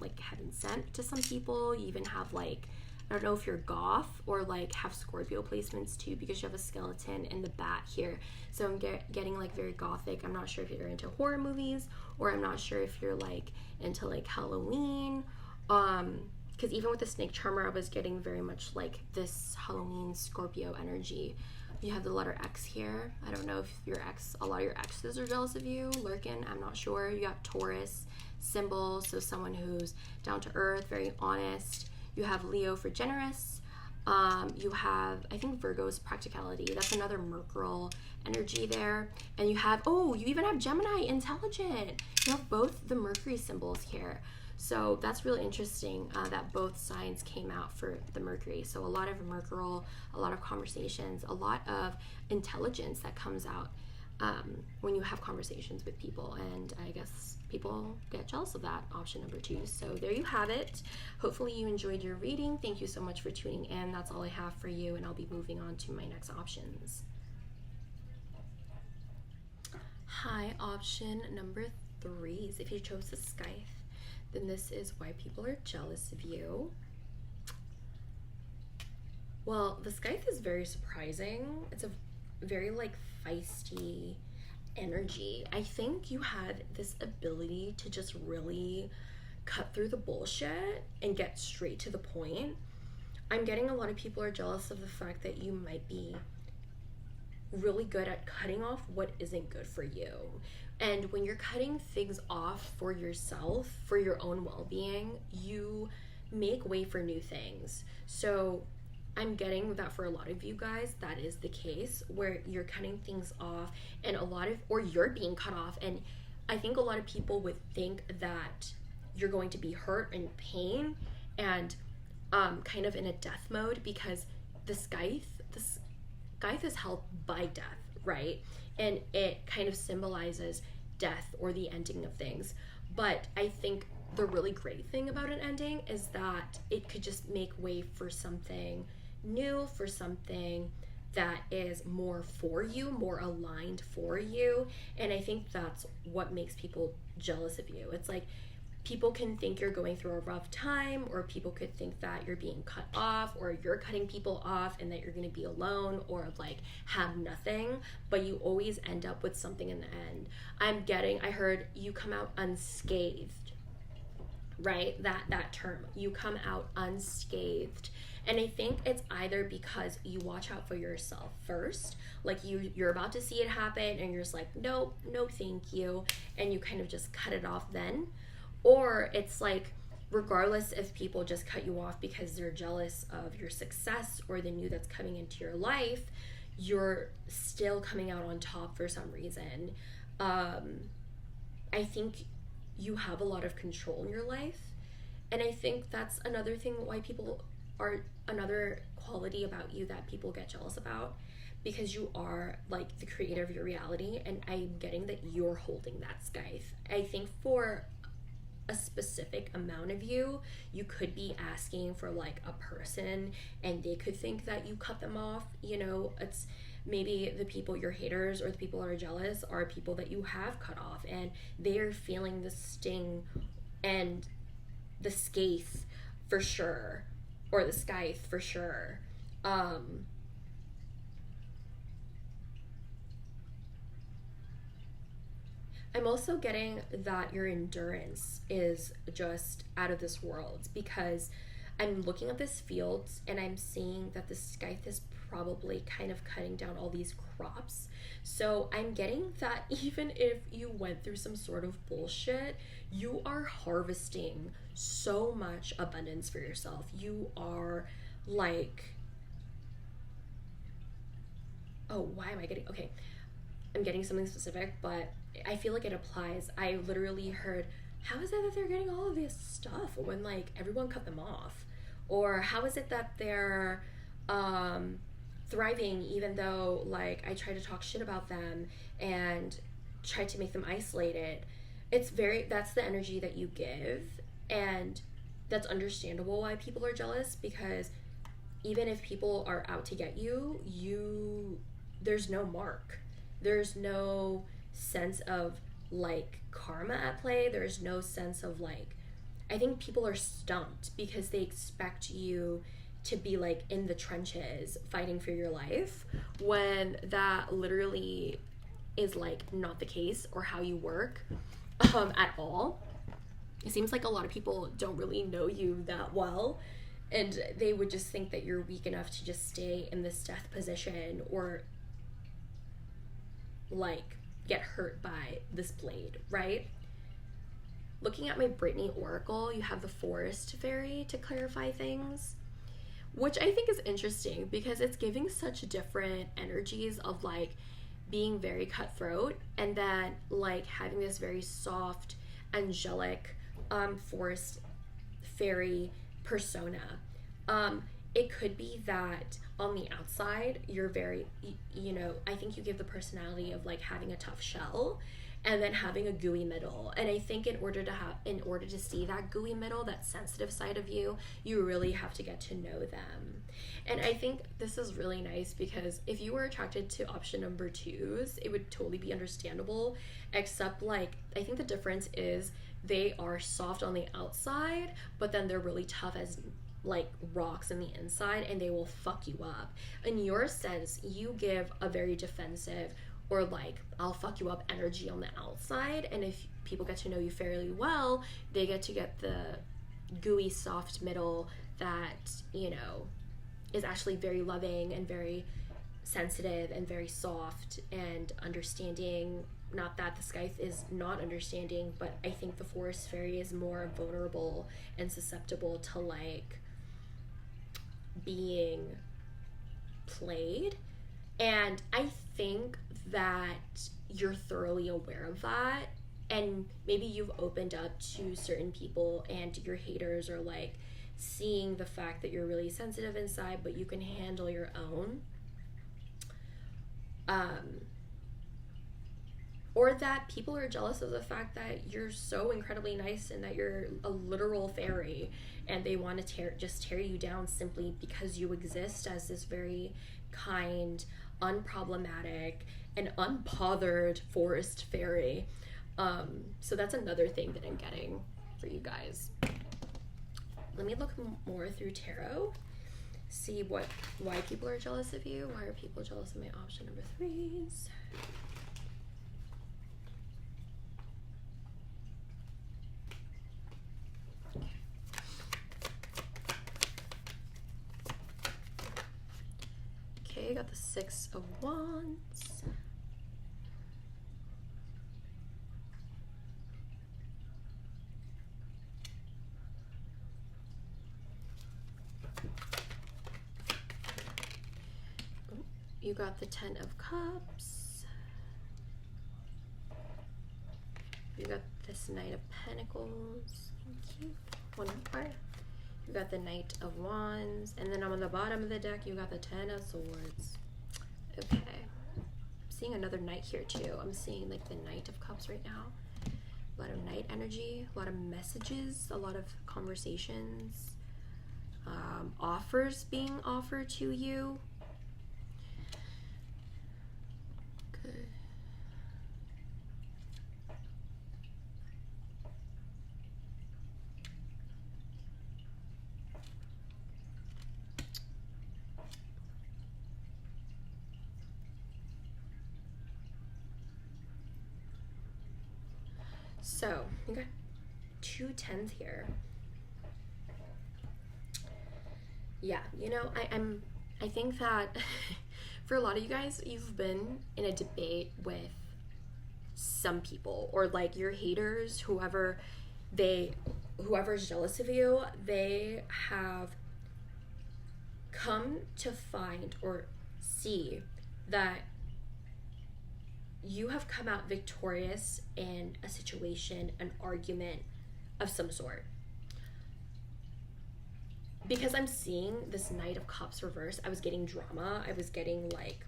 like heaven sent to some people. You even have like, I don't know if you're goth or like have Scorpio placements too, because you have a skeleton and the bat here. So I'm getting like very gothic. I'm not sure if you're into horror movies, or I'm not sure if you're like into like Halloween. Because even with the snake charmer, I was getting very much like this Halloween Scorpio energy. You have the letter X here. I don't know if a lot of your exes are jealous of you, lurking. I'm not sure. You got Taurus symbol, so someone who's down to earth, very honest. You have Leo for generous. You have, I think Virgo's practicality. That's another Mercurial energy there. And you even have Gemini, intelligent. You have both the Mercury symbols here. So that's really interesting that both signs came out for the Mercury. So a lot of Mercurial, a lot of conversations, a lot of intelligence that comes out when you have conversations with people. And I guess people get jealous of that, option number 2. So there you have it. Hopefully you enjoyed your reading. Thank you so much for tuning in. That's all I have for you, and I'll be moving on to my next options. Hi, option number 3. If you chose the Scythe, then this is why people are jealous of you. Well, the Scythe is very surprising. It's a very like feisty energy. I think you had this ability to just really cut through the bullshit and get straight to the point. I'm getting a lot of people are jealous of the fact that you might be really good at cutting off what isn't good for you. And when you're cutting things off for yourself, for your own well-being, you make way for new things. So I'm getting that for a lot of you guys, that is the case, where you're cutting things off and or you're being cut off. And I think a lot of people would think that you're going to be hurt and pain and kind of in a death mode, because the scythe is held by death, right? And it kind of symbolizes death or the ending of things. But I think the really great thing about an ending is that it could just make way for something new, for something that is more for you, more aligned for you. And I think that's what makes people jealous of you. It's like people can think you're going through a rough time, or people could think that you're being cut off, or you're cutting people off and that you're going to be alone or like have nothing, but you always end up with something in the end. I heard you come out unscathed, right? That term, you come out unscathed. And I think it's either because you watch out for yourself first, like you're about to see it happen and you're just like, nope, no thank you, and you kind of just cut it off then. Or it's like, regardless if people just cut you off because they're jealous of your success or the new that's coming into your life, you're still coming out on top for some reason. I think you have a lot of control in your life. And I think that's another thing why another quality about you that people get jealous about, because you are like the creator of your reality. And I'm getting that you're holding that scythe. I think for a specific amount of you could be asking for like a person and they could think that you cut them off. It's maybe the people, your haters or the people that are jealous, are people that you have cut off, and they're feeling the sting and the scythe for sure, or the scythe for sure. I'm also getting that your endurance is just out of this world, because I'm looking at this field and I'm seeing that the scythe is probably kind of cutting down all these crops. So I'm getting that even if you went through some sort of bullshit, you are harvesting so much abundance for yourself. You are like, why am I getting, okay, I'm getting something specific, but I feel like it applies. I literally heard, how is it that they're getting all of this stuff when like everyone cut them off? Or how is it that they're thriving even though like I try to talk shit about them and try to make them isolated? That's the energy that you give, and that's understandable why people are jealous, because even if people are out to get you, there's no mark. There's no sense of like karma at play. There's no sense of like, I think people are stumped because they expect you to be like in the trenches fighting for your life, when that literally is like not the case or how you work at all. It seems like a lot of people don't really know you that well, and they would just think that you're weak enough to just stay in this death position or like get hurt by this blade, right? Looking at my Brittany Oracle, you have the Forest Fairy to clarify things, which I think is interesting because it's giving such different energies of like being very cutthroat and then like having this very soft, angelic forest fairy persona. It could be that on the outside you're very, I think you give the personality of like having a tough shell and then having a gooey middle. And I think in order to see that gooey middle, that sensitive side of you, you really have to get to know them. And I think this is really nice because if you were attracted to option number 2s, it would totally be understandable, except like I think the difference is they are soft on the outside, but then they're really tough as like rocks in the inside and they will fuck you up. In your sense, you give a very defensive or like I'll fuck you up energy on the outside, and if people get to know you fairly well, they get to get the gooey soft middle that, you know, is actually very loving and very sensitive and very soft and understanding. Not that the Scythe is not understanding, but I think the Forest Fairy is more vulnerable and susceptible to like being played. And I think that you're thoroughly aware of that, and maybe you've opened up to certain people and your haters are like seeing the fact that you're really sensitive inside but you can handle your own, or that people are jealous of the fact that you're so incredibly nice and that you're a literal fairy, and they want to tear you down simply because you exist as this very kind, unproblematic, and unbothered forest fairy. So that's another thing that I'm getting for you guys. Let me look more through tarot, see why people are jealous of you. Why are people jealous of my option number 3s? Okay, I got the 6 of Wands. You got the 10 of Cups. You got this Knight of Pentacles. Thank you. One more. You got the Knight of Wands. And then on the bottom of the deck, you got the 10 of Swords. Okay. I'm seeing another Knight here too. I'm seeing like the Knight of Cups right now. A lot of Knight energy, a lot of messages, a lot of conversations, offers being offered to you. Okay. So you got 2 10s here. Yeah, you know, I think that for a lot of you guys, you've been in a debate with some people, or like your haters, whoever's jealous of you, they have come to find or see that you have come out victorious in a situation, an argument of some sort. Because I'm seeing this Knight of Cups reverse, I was getting drama. I was getting like,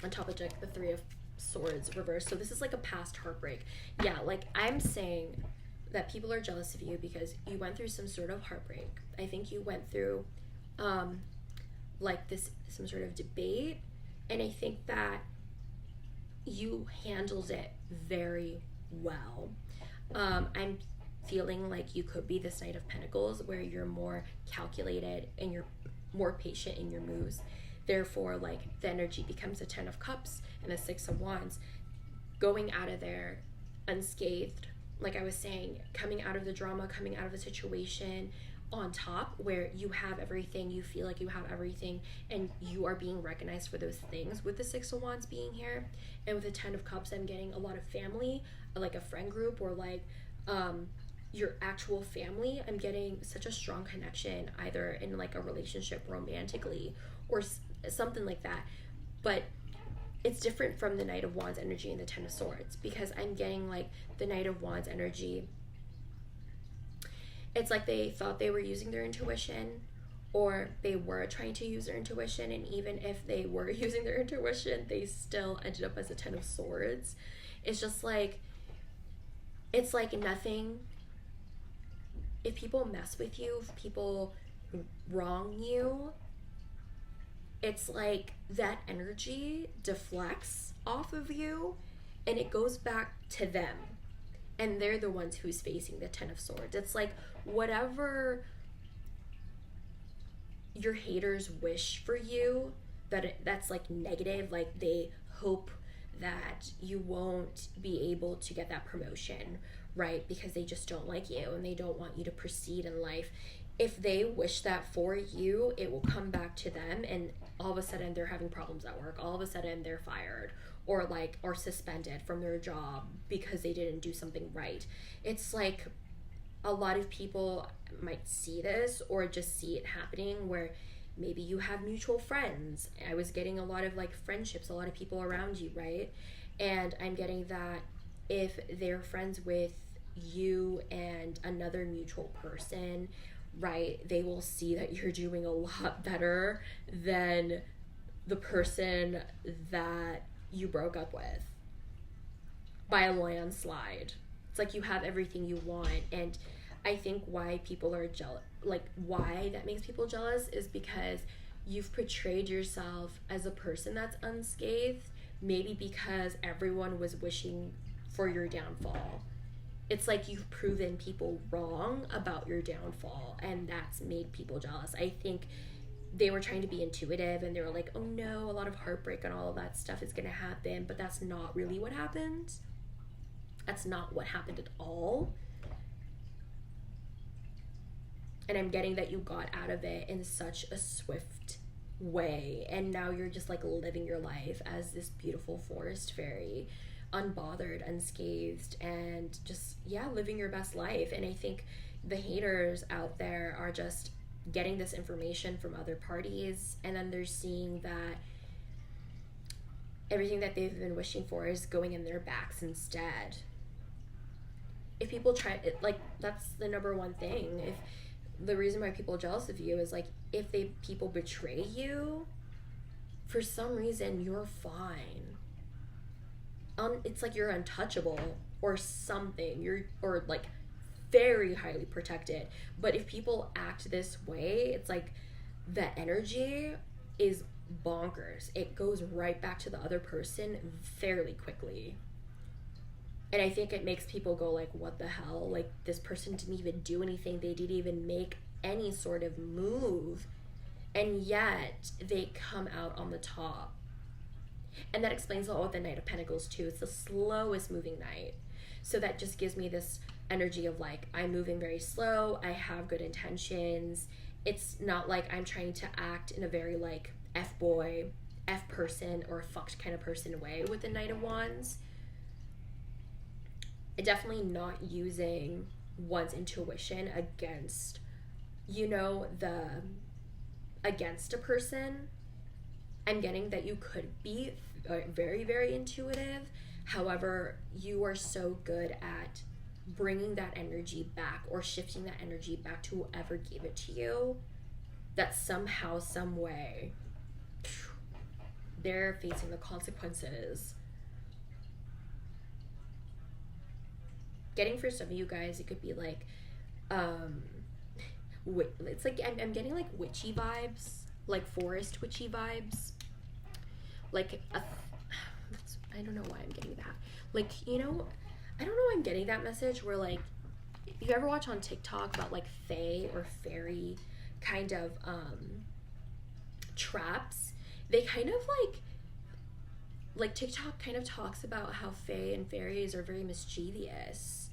on top of like the 3 of Swords reverse. So this is like a past heartbreak. Yeah, like I'm saying that people are jealous of you because you went through some sort of heartbreak. I think you went through like this, some sort of debate. And I think that you handled it very well. I'm feeling like you could be this Knight of Pentacles where you're more calculated and you're more patient in your moves. Therefore, like the energy becomes a 10 of Cups and a 6 of Wands. Going out of there unscathed, like I was saying, coming out of the drama, coming out of the situation on top where you have everything, you feel like you have everything, and you are being recognized for those things. With the 6 of Wands being here and with the 10 of Cups, I'm getting a lot of family, like a friend group, or like your actual family. I'm getting such a strong connection, either in like a relationship romantically or something like that. But it's different from the Knight of Wands energy and the 10 of Swords, because I'm getting like the Knight of Wands energy. It's like they thought they were using their intuition, or they were trying to use their intuition, and even if they were using their intuition, they still ended up as a 10 of Swords. It's just like, it's like nothing. If people mess with you, if people wrong you, it's like that energy deflects off of you and it goes back to them. And they're the ones who's facing the 10 of Swords. It's like whatever your haters wish for you, that's like negative, like they hope that you won't be able to get that promotion, right? Because they just don't like you and they don't want you to proceed in life. If they wish that for you, it will come back to them, and all of a sudden they're having problems at work. All of a sudden they're fired or like are suspended from their job because they didn't do something right. It's like a lot of people might see this or just see it happening where maybe you have mutual friends. I was getting a lot of like friendships, a lot of people around you, right? And I'm getting that if they're friends with you and another mutual person, right, they will see that you're doing a lot better than the person that you broke up with by a landslide. It's like you have everything you want. And I think why people are jealous, like why that makes people jealous, is because you've portrayed yourself as a person that's unscathed, maybe because everyone was wishing for your downfall. It's like you've proven people wrong about your downfall, and that's made people jealous. I think they were trying to be intuitive and they were like, oh no, a lot of heartbreak and all of that stuff is going to happen, but that's not really what happened. That's not what happened at all. And I'm getting that you got out of it in such a swift way, and now you're just like living your life as this beautiful forest fairy, unbothered, unscathed, and just, yeah, living your best life. And I think the haters out there are just getting this information from other parties, and then they're seeing that everything that they've been wishing for is going in their backs instead. If people try it, like, that's the number one thing. If the reason why people are jealous of you is like, if people betray you, for some reason you're fine. It's like you're untouchable or something. Or like very highly protected. But if people act this way, it's like the energy is bonkers. It goes right back to the other person fairly quickly. And I think it makes people go like, what the hell? Like, this person didn't even do anything. They didn't even make any sort of move. And yet they come out on the top. And that explains a lot with the Knight of Pentacles too. It's the slowest moving knight. So that just gives me this energy of like, I'm moving very slow. I have good intentions. It's not like I'm trying to act in a very like F-boy, F-person, or fucked kind of person way with the Knight of Wands. Definitely not using one's intuition against, against a person. I'm getting that you could be very, very intuitive. However, you are so good at bringing that energy back or shifting that energy back to whoever gave it to you, that somehow, some way, they're facing the consequences. Getting for some of you guys, it could be like, it's like I'm getting like witchy vibes, like forest witchy vibes, like I don't know why I'm getting that. Like, I don't know why I'm getting that message where like, if you ever watch on TikTok about like fae or fairy kind of traps, they kind of like TikTok kind of talks about how fae and fairies are very mischievous.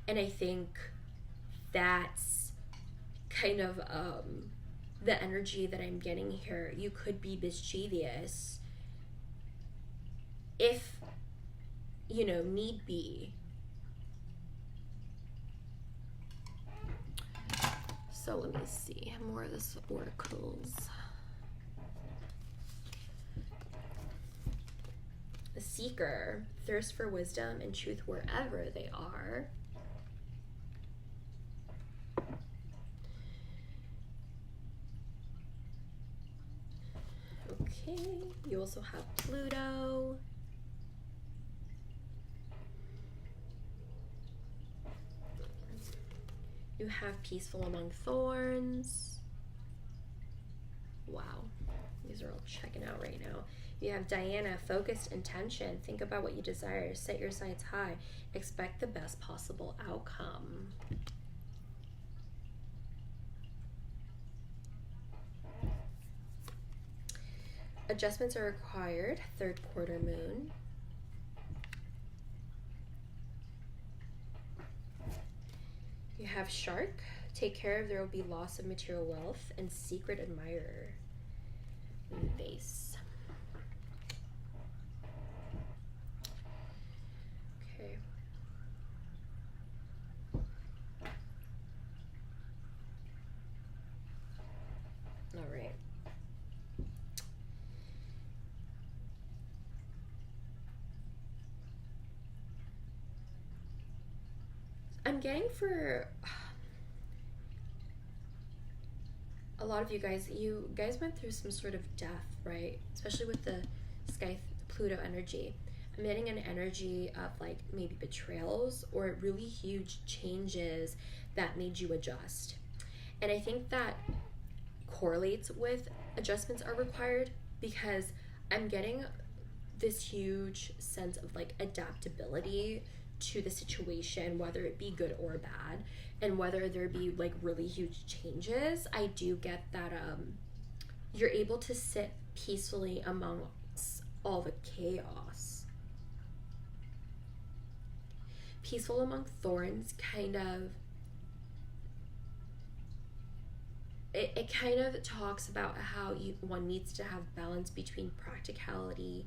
And I think that's kind of the energy that I'm getting here. You could be mischievous if, need be. So let me see more of this oracles. The seeker, thirst for wisdom and truth wherever they are. Okay, you also have Pluto. You have peaceful among thorns. Wow, these are all checking out right now. You have Diana, focused intention. Think about what you desire. Set your sights high. Expect the best possible outcome. Adjustments are required, third quarter moon. You have shark. Take care if there will be loss of material wealth, and secret admirer. Base. Okay. All right. I'm getting for a lot of you guys went through some sort of death, right? Especially with the Sky Pluto energy. I'm getting an energy of like maybe betrayals or really huge changes that made you adjust. And I think that correlates with adjustments are required because I'm getting this huge sense of like adaptability to the situation, whether it be good or bad, and whether there be like really huge changes. I do get that you're able to sit peacefully amongst all the chaos. Peaceful among thorns kind of it kind of talks about how one needs to have balance between practicality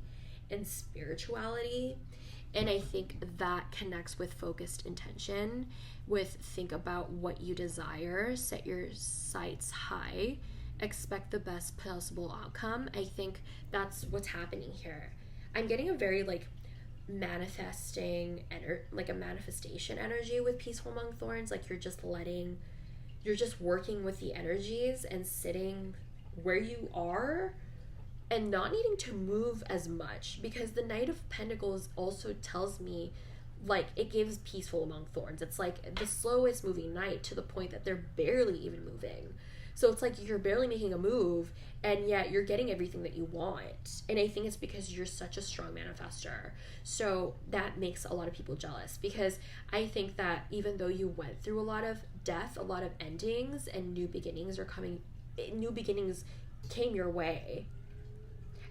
and spirituality. And I think that connects with focused intention, with think about what you desire, set your sights high, expect the best possible outcome. I think that's what's happening here. I'm getting a very like manifesting like a manifestation energy with peaceful among thorns. Like you're just working with the energies and sitting where you are and not needing to move as much, because the Knight of Pentacles also tells me like it gives peaceful among thorns. It's like the slowest moving knight to the point that they're barely even moving. So it's like you're barely making a move and yet you're getting everything that you want. And I think it's because you're such a strong manifester. So that makes a lot of people jealous, because I think that even though you went through a lot of death, a lot of endings, and new beginnings came your way.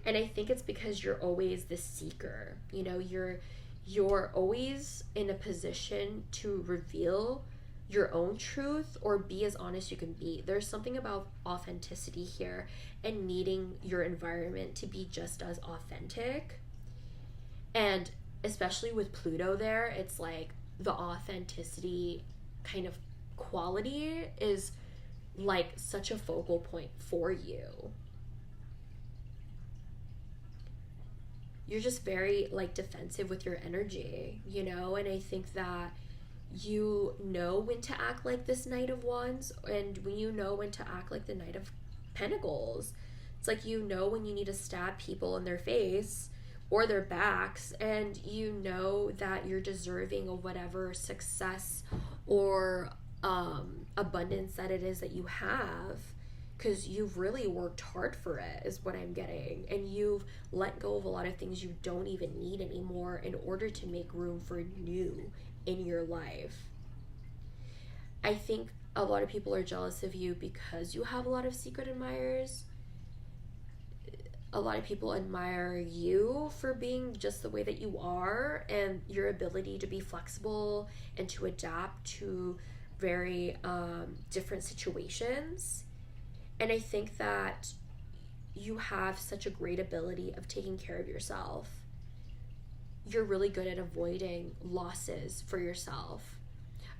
And I think it's because you're always the seeker. You know, you're always in a position to reveal your own truth or be as honest you can be. There's something about authenticity here and needing your environment to be just as authentic. And especially with Pluto there, it's like the authenticity kind of quality is like such a focal point for you. You're just very like defensive with your energy, you know? And I think that you know when to act like this Knight of Wands, and when you know when to act like the Knight of Pentacles. It's like you know when you need to stab people in their face or their backs, and you know that you're deserving of whatever success or abundance that it is that you have, because you've really worked hard for it, is what I'm getting. And you've let go of a lot of things you don't even need anymore in order to make room for new in your life. I think a lot of people are jealous of you because you have a lot of secret admirers. A lot of people admire you for being just the way that you are and your ability to be flexible and to adapt to very different situations. And I think that you have such a great ability of taking care of yourself. You're really good at avoiding losses for yourself.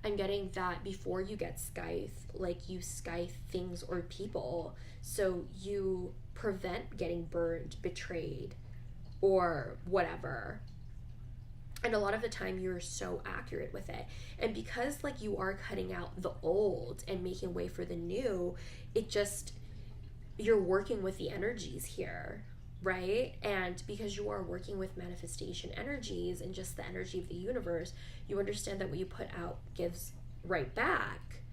I'm getting that before you get scythe, like you scythe things or people, so you prevent getting burned, betrayed, or whatever. And a lot of the time you're so accurate with it. And because like you are cutting out the old and making way for the new, it just, you're working with the energies here, right? And because you are working with manifestation energies and just the energy of the universe, you understand that what you put out gives right back.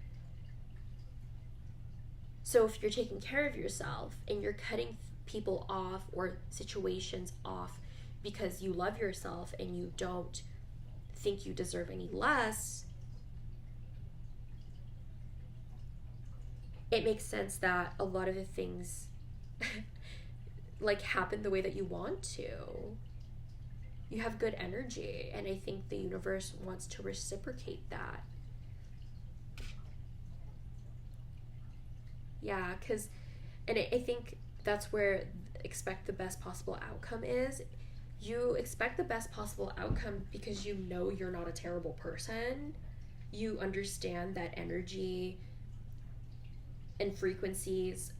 So if you're taking care of yourself and you're cutting people off or situations off because you love yourself and you don't think you deserve any less, it makes sense that a lot of the things like happen the way that you want to. You have good energy, and I think the universe wants to reciprocate that. Yeah, because, and I think that's where expect the best possible outcome is. You expect the best possible outcome because you know you're not a terrible person. You understand that energy and frequencies,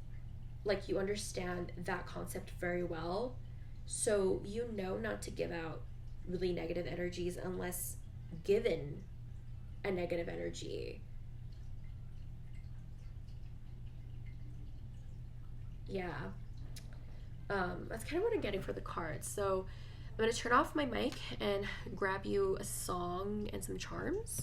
like you understand that concept very well. So you know not to give out really negative energies unless given a negative energy. Yeah. That's kind of what I'm getting for the cards. So I'm going to turn off my mic and grab you a song and some charms.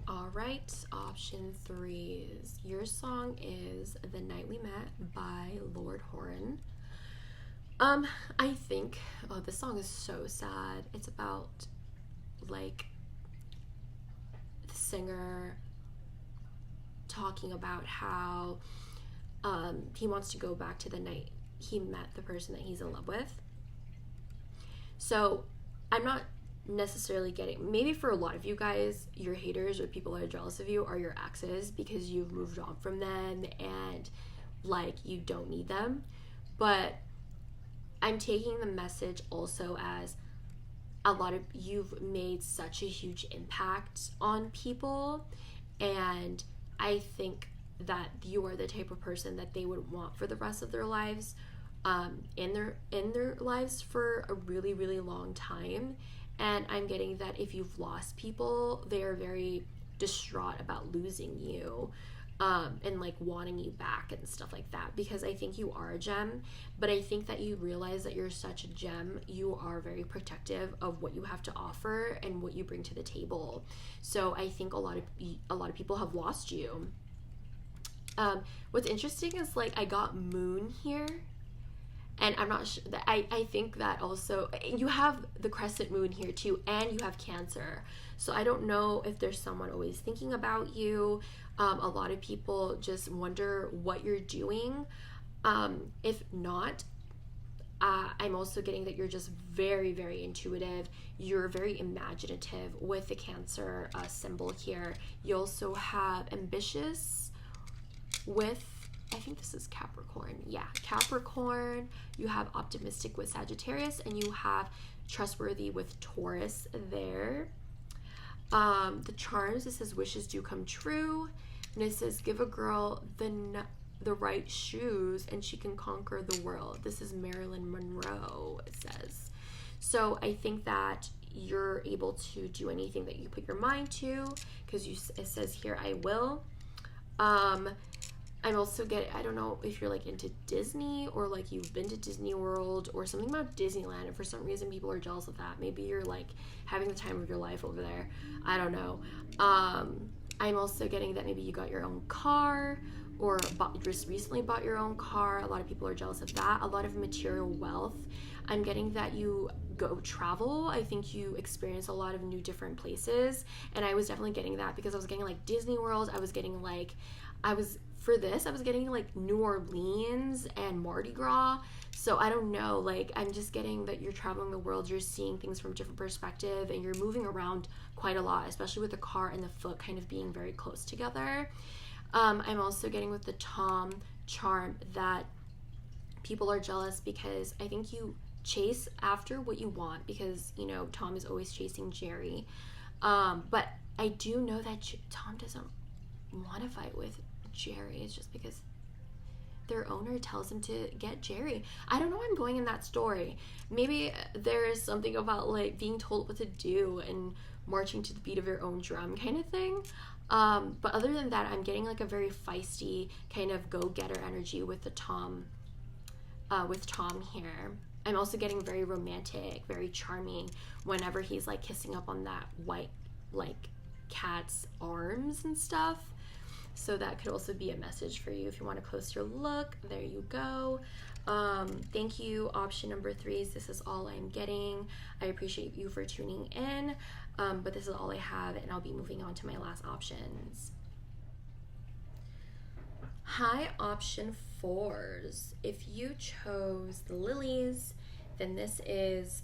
All right, option 3 is your song is The Night We Met by Lord Horan. I think, oh, this song is so sad. It's about, like, the singer talking about how he wants to go back to the night he met the person that he's in love with. So I'm not necessarily getting, maybe for a lot of you guys, your haters or people that are jealous of you are your exes because you've moved on from them and like you don't need them. But I'm taking the message also as a lot of you've made such a huge impact on people, and I think that you are the type of person that they would want for the rest of their lives, in their lives for a really really long time. And I'm getting that if you've lost people, they are very distraught about losing you, and like wanting you back and stuff like that, because I think you are a gem. But I think that you realize that you're such a gem, you are very protective of what you have to offer and what you bring to the table. So I think a lot of people have lost you. What's interesting is like I got moon here, and I'm not sure that I think that also you have the crescent moon here too, and you have Cancer. So I don't know if there's someone always thinking about you. A lot of people just wonder what you're doing. If not, I'm also getting that you're just very very intuitive. You're very imaginative with the Cancer symbol here. You also have ambitious with, I think this is Capricorn. Yeah, Capricorn. You have optimistic with Sagittarius, and you have trustworthy with Taurus there. The charms, it says wishes do come true, and it says give a girl the right shoes and she can conquer the world. This is Marilyn Monroe, it says. So I think that you're able to do anything that you put your mind to, because it says here I will. I'm also getting, I don't know if you're like into Disney or like you've been to Disney World or something about Disneyland, and for some reason people are jealous of that. Maybe you're like having the time of your life over there. I don't know. I'm also getting that maybe you got your own car or just recently bought your own car. A lot of people are jealous of that. A lot of material wealth. I'm getting that you go travel. I think you experience a lot of new different places. And I was definitely getting that because I was getting like Disney World. I was getting like, I was getting like New Orleans and Mardi Gras. So I don't know, like I'm just getting that you're traveling the world, you're seeing things from a different perspective, and you're moving around quite a lot, especially with the car and the foot kind of being very close together. I'm also getting with the Tom charm that people are jealous because I think you chase after what you want because, you know, Tom is always chasing Jerry. But I do know that Tom doesn't want to fight with Jerry. It's just because their owner tells him to get Jerry. I don't know where I'm going in that story. Maybe there is something about like being told what to do and marching to the beat of your own drum kind of thing. But other than that, I'm getting like a very feisty kind of go-getter energy with the Tom here. I'm also getting very romantic, very charming whenever he's like kissing up on that white like cat's arms and stuff. So that could also be a message for you if you want a closer look. There you go. Thank you, option number 3. This is all I'm getting. I appreciate you for tuning in, but this is all I have, and I'll be moving on to my last options. Hi, option 4s. If you chose the lilies, then this is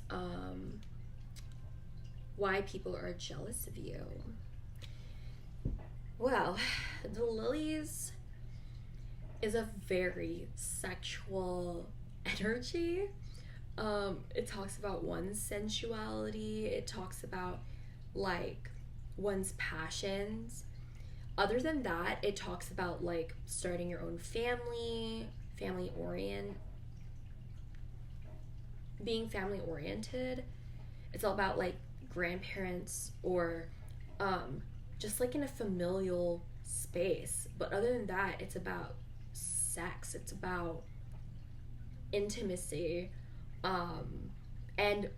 why people are jealous of you. Well, the lilies is a very sexual energy. It talks about one's sensuality. It talks about like one's passions. Other than that, it talks about like starting your own family, being family oriented. It's all about like grandparents or just like in a familial space. But other than that, it's about sex. It's about intimacy, and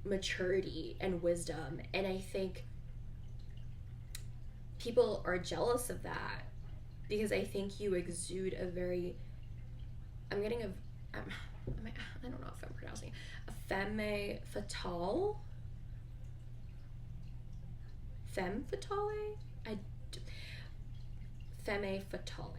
maturity and wisdom. And I think people are jealous of that because I think you exude a very, I don't know if I'm pronouncing it, a femme fatale. Femme fatale? Femme fatale?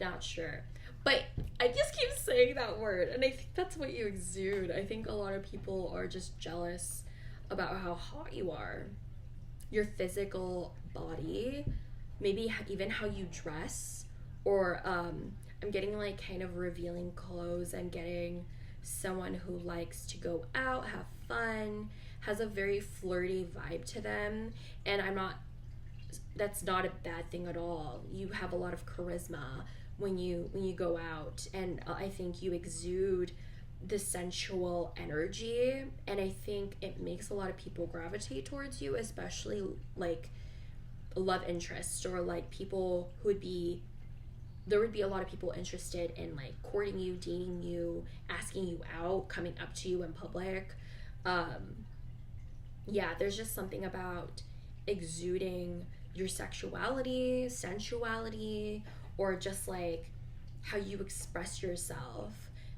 Not sure. But I just keep saying that word, and I think that's what you exude. I think a lot of people are just jealous about how hot you are. Your physical body, maybe even how you dress, or I'm getting like kind of revealing clothes. I'm getting someone who likes to go out, have fun, has a very flirty vibe to them, and that's not a bad thing at all. You have a lot of charisma when you go out, and I think you exude the sensual energy, and I think it makes a lot of people gravitate towards you, especially like love interests or like people who there would be a lot of people interested in like courting you, dating you, asking you out, coming up to you in public. There's just something about exuding your sexuality, sensuality, or just like how you express yourself.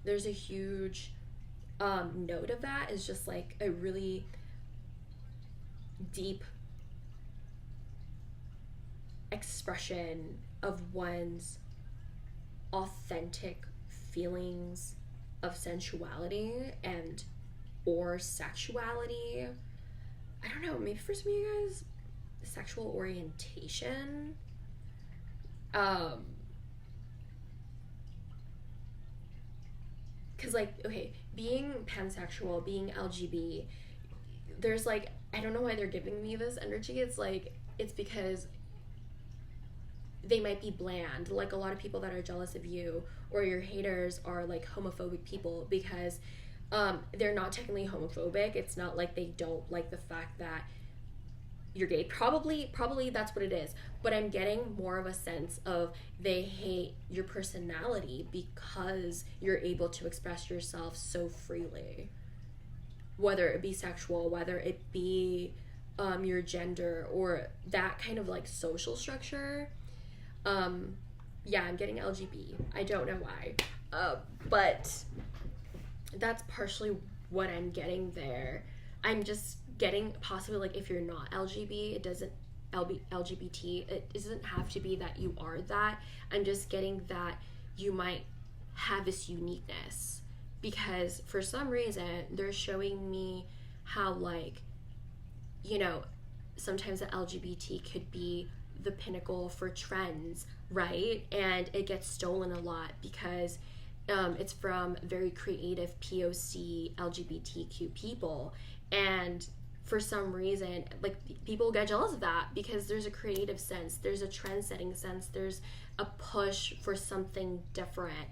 There's a huge note of that is just like a really deep expression of one's authentic feelings of sensuality and or sexuality. I don't know, maybe for some of you guys, sexual orientation. Because like, okay, being pansexual, being LGB, there's like, I don't know why they're giving me this energy. It's like, it's because they might be bland. Like a lot of people that are jealous of you or your haters are like homophobic people because they're not technically homophobic. It's not like they don't like the fact that you're gay. Probably that's what it is. But I'm getting more of a sense of they hate your personality because you're able to express yourself so freely. whether it be sexual, whether it be your gender, or that kind of like social structure. Yeah, I'm getting LGB. I don't know why. But that's partially what I'm getting there. I'm just getting possibly like if you're not LGBT, it doesn't LGBT, it doesn't have to be that you are that. I'm just getting that you might have this uniqueness, because for some reason they're showing me how, like, you know, sometimes the LGBT could be the pinnacle for trends, right? And it gets stolen a lot because it's from very creative POC LGBTQ people, and for some reason, like, people get jealous of that because there's a creative sense, there's a trend setting sense, there's a push for something different.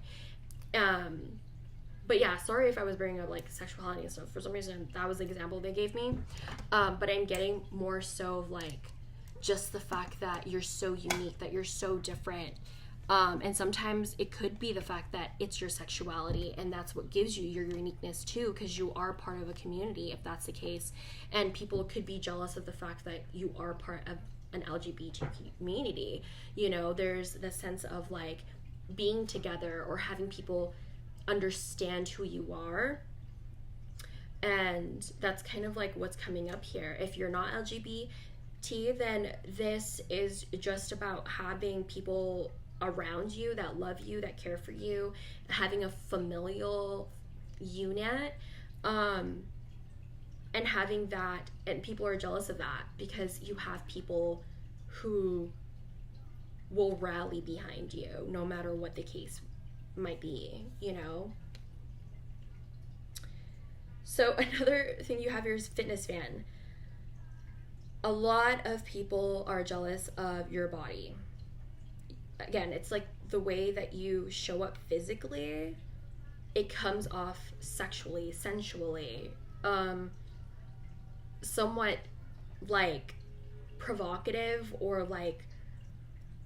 But yeah, sorry if I was bringing up like sexuality and stuff. For some reason, that was the example they gave me. But I'm getting more so of like just the fact that you're so unique, that you're so different. And sometimes it could be the fact that it's your sexuality, and that's what gives you your uniqueness too, because you are part of a community, if that's the case. And people could be jealous of the fact that you are part of an LGBT community. You know, there's the sense of like being together or having people understand who you are. And that's kind of like what's coming up here. If you're not LGBT, then this is just about having people around you that love you, that care for you, having a familial unit, and having that, and people are jealous of that because you have people who will rally behind you no matter what the case might be, you know? So another thing you have here is fitness fan. A lot of people are jealous of your body. Again, it's like the way that you show up physically, it comes off sexually, sensually, somewhat like provocative, or like,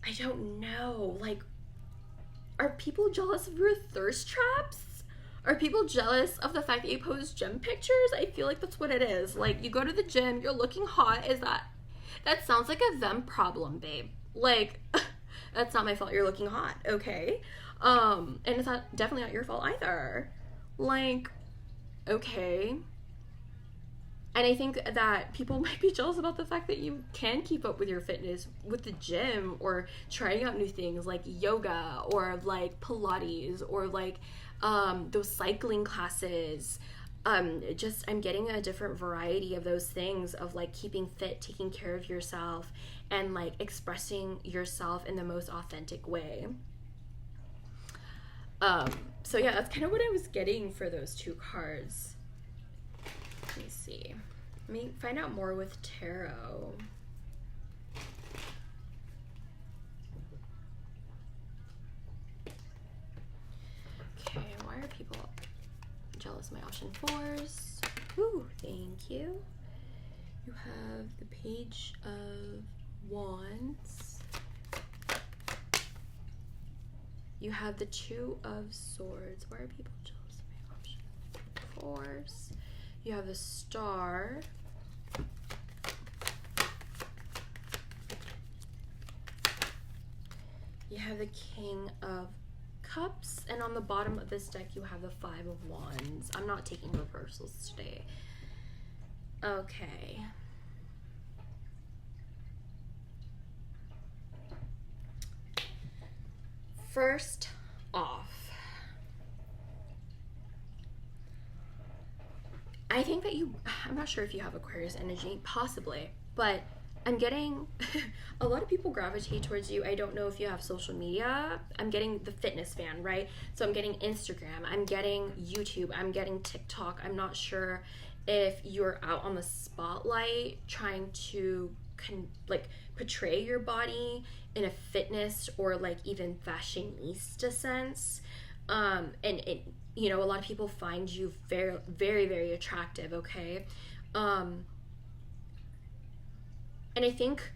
I don't know, like, are people jealous of your thirst traps? Are people jealous of the fact that you post gym pictures? I feel like that's what it is. Like, you go to the gym, you're looking hot. That sounds like a them problem, babe. Like, that's not my fault you're looking hot, okay? And it's definitely not your fault either. Like, okay. And I think that people might be jealous about the fact that you can keep up with your fitness with the gym, or trying out new things like yoga, or like Pilates, or like those cycling classes. I'm getting a different variety of those things, of like keeping fit, taking care of yourself, and like expressing yourself in the most authentic way. So yeah, that's kind of what I was getting for those two cards. Let me see. Let me find out more with tarot. Okay, why are people jealous of my option 4s? Ooh, thank you. You have the Page of Wands. You have the Two of Swords. Why are people jealous of my option 4s? You have the Star. You have the King of Cups, and on the bottom of this deck you have the Five of Wands. I'm not taking reversals today. Okay. First off, I think that I'm not sure if you have Aquarius energy, possibly, but I'm getting a lot of people gravitate towards you. I don't know if you have social media. I'm getting the fitness fan, right? So I'm getting Instagram, I'm getting YouTube, I'm getting TikTok. I'm not sure if you're out on the spotlight trying to portray your body in a fitness or like even fashionista sense. And you know, a lot of people find you very, very, very attractive, okay? And I think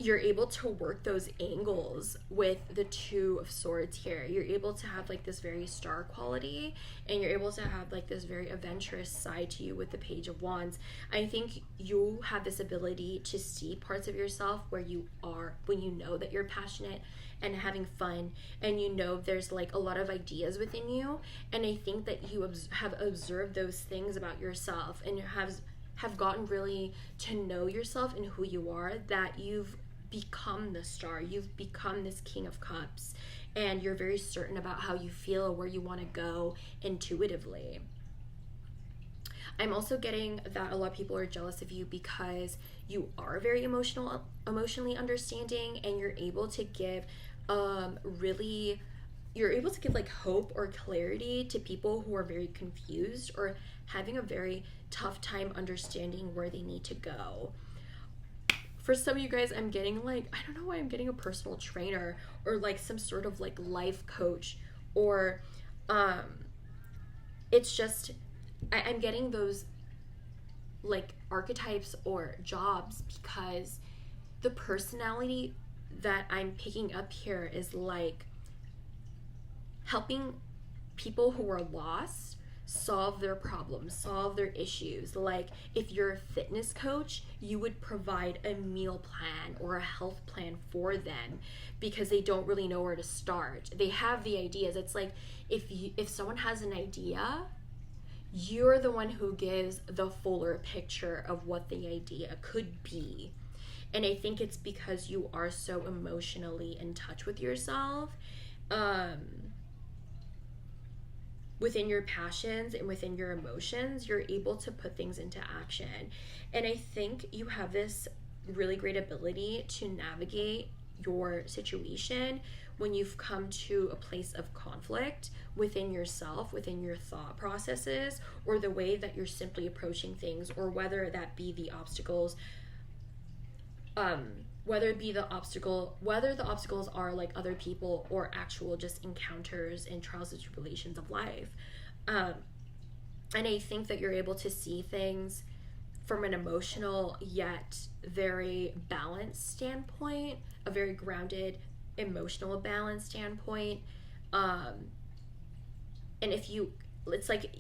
you're able to work those angles with the Two of Swords here. You're able to have like this very star quality, and you're able to have like this very adventurous side to you with the Page of Wands. I think you have this ability to see parts of yourself where you are when you know that you're passionate and having fun, and you know there's like a lot of ideas within you. And I think that you have observed those things about yourself, and have gotten really to know yourself and who you are, that you've become the star. You've become this King of Cups, and you're very certain about how you feel, where you want to go intuitively. I'm also getting that a lot of people are jealous of you because you are very emotionally understanding, and you're able to give you're able to give like hope or clarity to people who are very confused or having a very tough time understanding where they need to go. For some of you guys, I'm getting like, I don't know why I'm getting a personal trainer or like some sort of like life coach, or it's just, I'm getting those like archetypes or jobs, because the personality that I'm picking up here is like helping people who are lost solve their problems, solve their issues. Like if you're a fitness coach, you would provide a meal plan or a health plan for them because they don't really know where to start. They have the ideas. It's like if someone has an idea, you're the one who gives the fuller picture of what the idea could be. And I think it's because you are so emotionally in touch with yourself, within your passions and within your emotions, you're able to put things into action. And I think you have this really great ability to navigate your situation when you've come to a place of conflict within yourself, within your thought processes, or the way that you're simply approaching things, or whether that be the obstacles, whether the obstacles are like other people or actual just encounters and trials and tribulations of life. And I think that you're able to see things from an emotional yet very balanced standpoint, a very grounded emotional balance standpoint. And it's like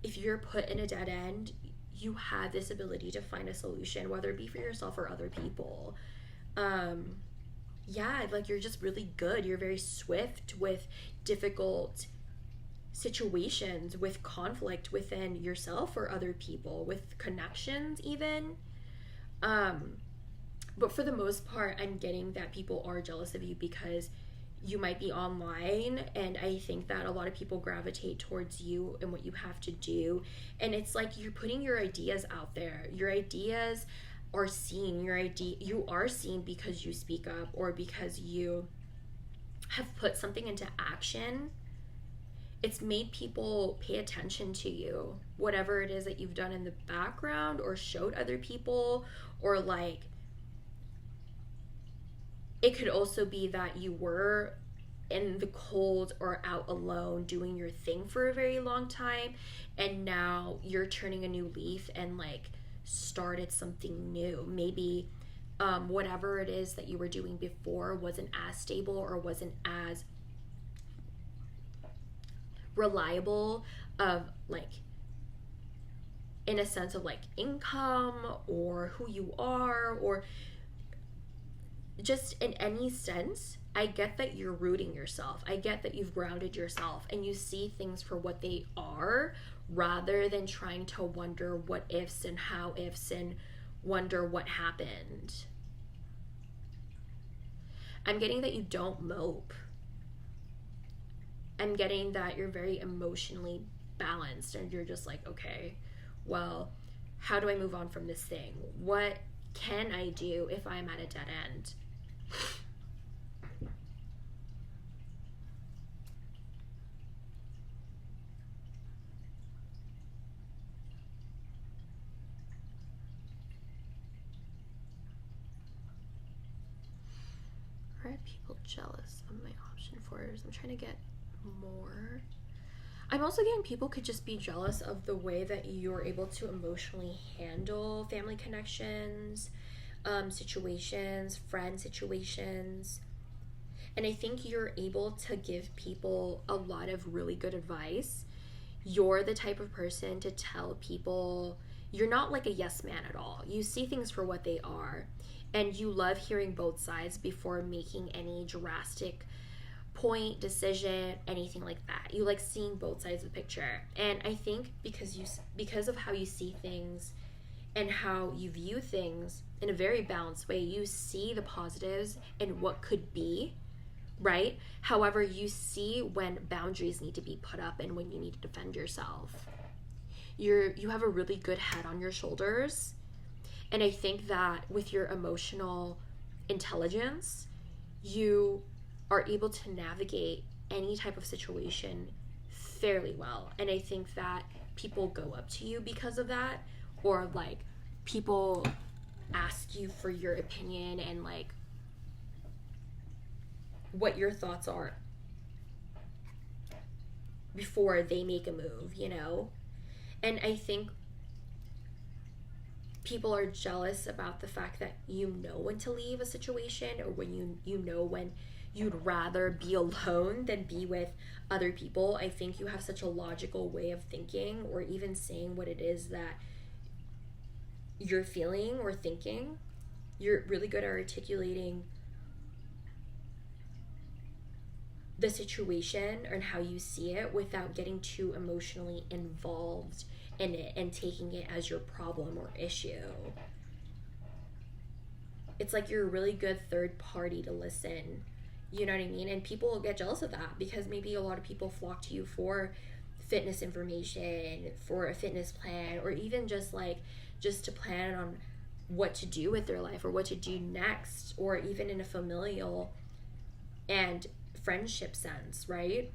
if you're put in a dead end, you have this ability to find a solution, whether it be for yourself or other people. Like you're just really good. You're very swift with difficult situations, with conflict within yourself or other people, with connections even. But for the most part, I'm getting that people are jealous of you because you might be online, and I think that a lot of people gravitate towards you and what you have to do. And it's like you're putting your ideas out there. Your ideas are seen. You are seen because you speak up, or because you have put something into action. It's made people pay attention to you, whatever it is that you've done in the background or showed other people, or like it could also be that you were in the cold or out alone doing your thing for a very long time, and now you're turning a new leaf and like started something new. Maybe whatever it is that you were doing before wasn't as stable or wasn't as reliable of like in a sense of like income or who you are, or just in any sense. I get that you're rooting yourself. I get that you've grounded yourself and you see things for what they are, rather than trying to wonder what ifs and how ifs and wonder what happened. I'm getting that you don't mope. I'm getting that you're very emotionally balanced, and you're just like, okay, well, how do I move on from this thing? What can I do if I'm at a dead end? Are people jealous of my option fours? I'm trying to get more. I'm also getting people could just be jealous of the way that you're able to emotionally handle family connections. situations, friend situations. And I think you're able to give people a lot of really good advice. You're the type of person to tell people, you're not like a yes man at all. You see things for what they are, and you love hearing both sides before making any drastic point, decision, anything like that. You like seeing both sides of the picture. And I think because of how you see things and how you view things in a very balanced way, you see the positives and what could be, right? However, you see when boundaries need to be put up and when you need to defend yourself. You have a really good head on your shoulders. And I think that with your emotional intelligence, you are able to navigate any type of situation fairly well. And I think that people go up to you because of that, or like people ask you for your opinion and like what your thoughts are before they make a move, you know? And I think people are jealous about the fact that you know when to leave a situation, or when you know when you'd rather be alone than be with other people. I think you have such a logical way of thinking, or even saying what it is that you're feeling or thinking. You're really good at articulating the situation and how you see it without getting too emotionally involved in it and taking it as your problem or issue. It's like you're a really good third party to listen. You know what I mean? And people get jealous of that because maybe a lot of people flock to you for fitness information, for a fitness plan, or even just to plan on what to do with their life or what to do next, or even in a familial and friendship sense, right?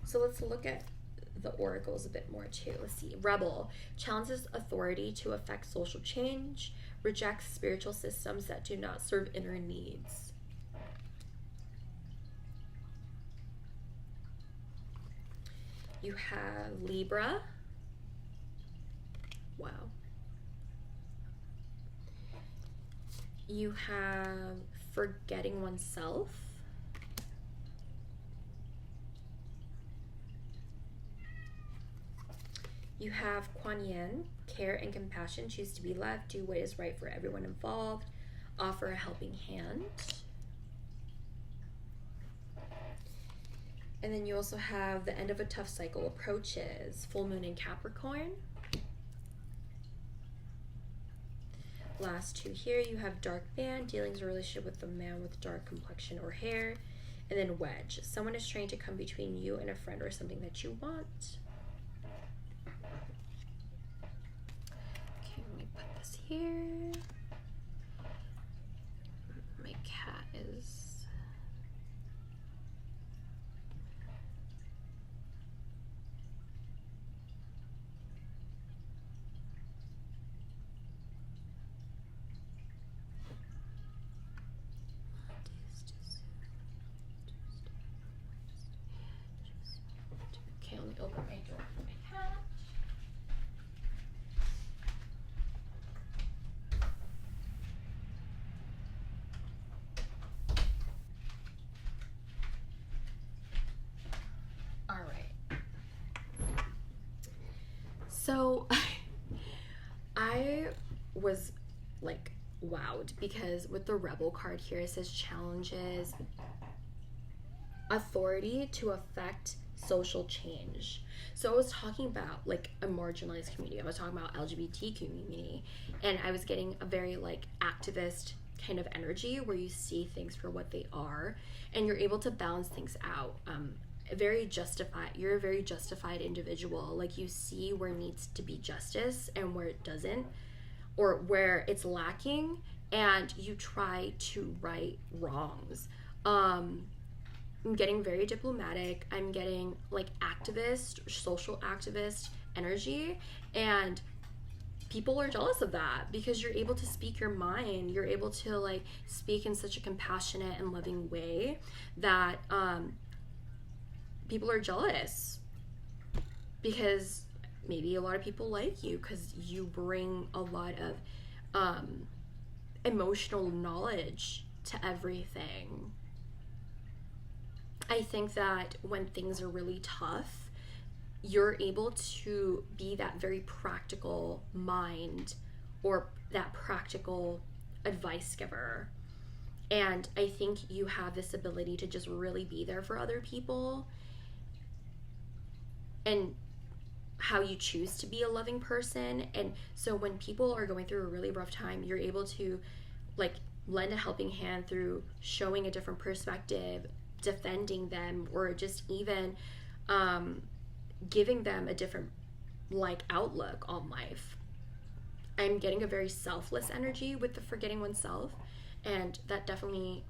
So let's look at the oracles a bit more too. Let's see. Rebel challenges authority to affect social change, rejects spiritual systems that do not serve inner needs. You have Libra. Wow. You have forgetting oneself. You have Kuan Yin, care and compassion, choose to be loved, do what is right for everyone involved, offer a helping hand. And then you also have the end of a tough cycle approaches, full moon in Capricorn. Last two here, you have dark band, dealings or relationship with a man with dark complexion or hair. And then wedge, someone is trying to come between you and a friend or something that you want. Okay, let me put this here. My cat is... Okay, let me open my door for my cat. All right. So I was like wowed because with the Rebel card here, it says challenges authority to affect social change. So I was talking about like a marginalized community. I was talking about LGBT community, and I was getting a very like activist kind of energy where you see things for what they are and you're able to balance things out. You're a very justified individual. Like you see where needs to be justice and where it doesn't, or where it's lacking, and you try to right wrongs. I'm getting very diplomatic. I'm getting like activist, social activist energy, and people are jealous of that because you're able to speak your mind. You're able to like speak in such a compassionate and loving way that people are jealous because maybe a lot of people like you because you bring a lot of um, emotional knowledge to everything. I think that when things are really tough, you're able to be that very practical mind or that practical advice giver. And I think you have this ability to just really be there for other people and how you choose to be a loving person. And so when people are going through a really rough time, you're able to like lend a helping hand through showing a different perspective, defending them, or just even um, giving them a different like outlook on life. I'm getting a very selfless energy with the forgetting oneself, and that definitely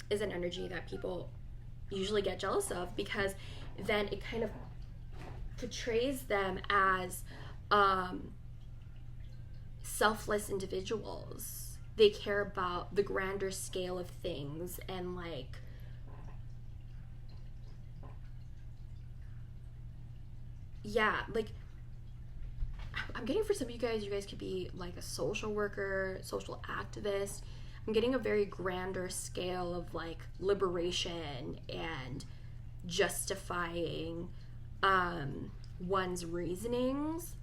is an energy that people usually get jealous of because then it kind of portrays them as um, selfless individuals. They care about the grander scale of things and like yeah, like I'm getting for some of you guys could be like a social worker, social activist. I'm getting a very grander scale of like liberation and justifying one's reasonings,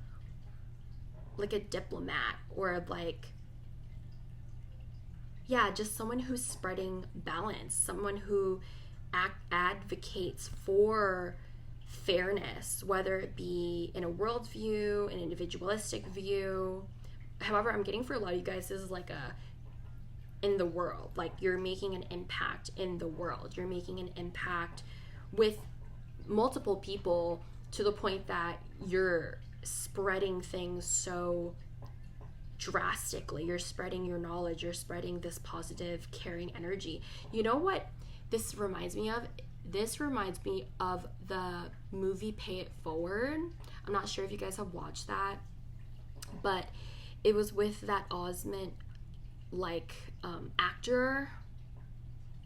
like a diplomat or like, yeah, just someone who's spreading balance, someone who advocates for fairness, whether it be in a worldview, an individualistic view. However, I'm getting for a lot of you guys, this is like a in the world. Like you're making an impact in the world. You're making an impact with multiple people to the point that you're spreading things so drastically. You're spreading your knowledge, you're spreading this positive, caring energy. You know what this reminds me of? This reminds me of the movie Pay It Forward. I'm not sure if you guys have watched that, but it was with that Osment like actor,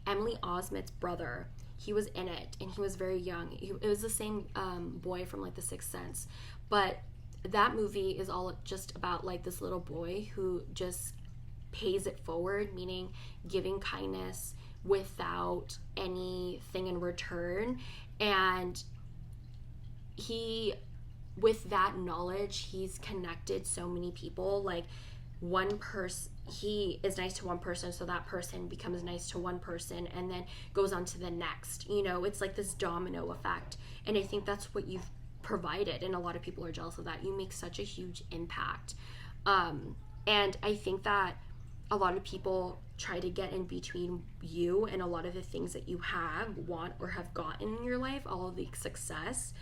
Emily Osment's brother. He was in it and he was very young. It was the same boy from like The Sixth Sense, but that movie is all just about like this little boy who just pays it forward, meaning giving kindness without anything in return. And he, with that knowledge, he's connected so many people. Like one person, he is nice to one person, so that person becomes nice to one person and then goes on to the next. You know, it's like this domino effect. And I think that's what you've provided, and a lot of people are jealous of that. You make such a huge impact. And I think that a lot of people try to get in between you and a lot of the things that you have, want, or have gotten in your life, all of the success.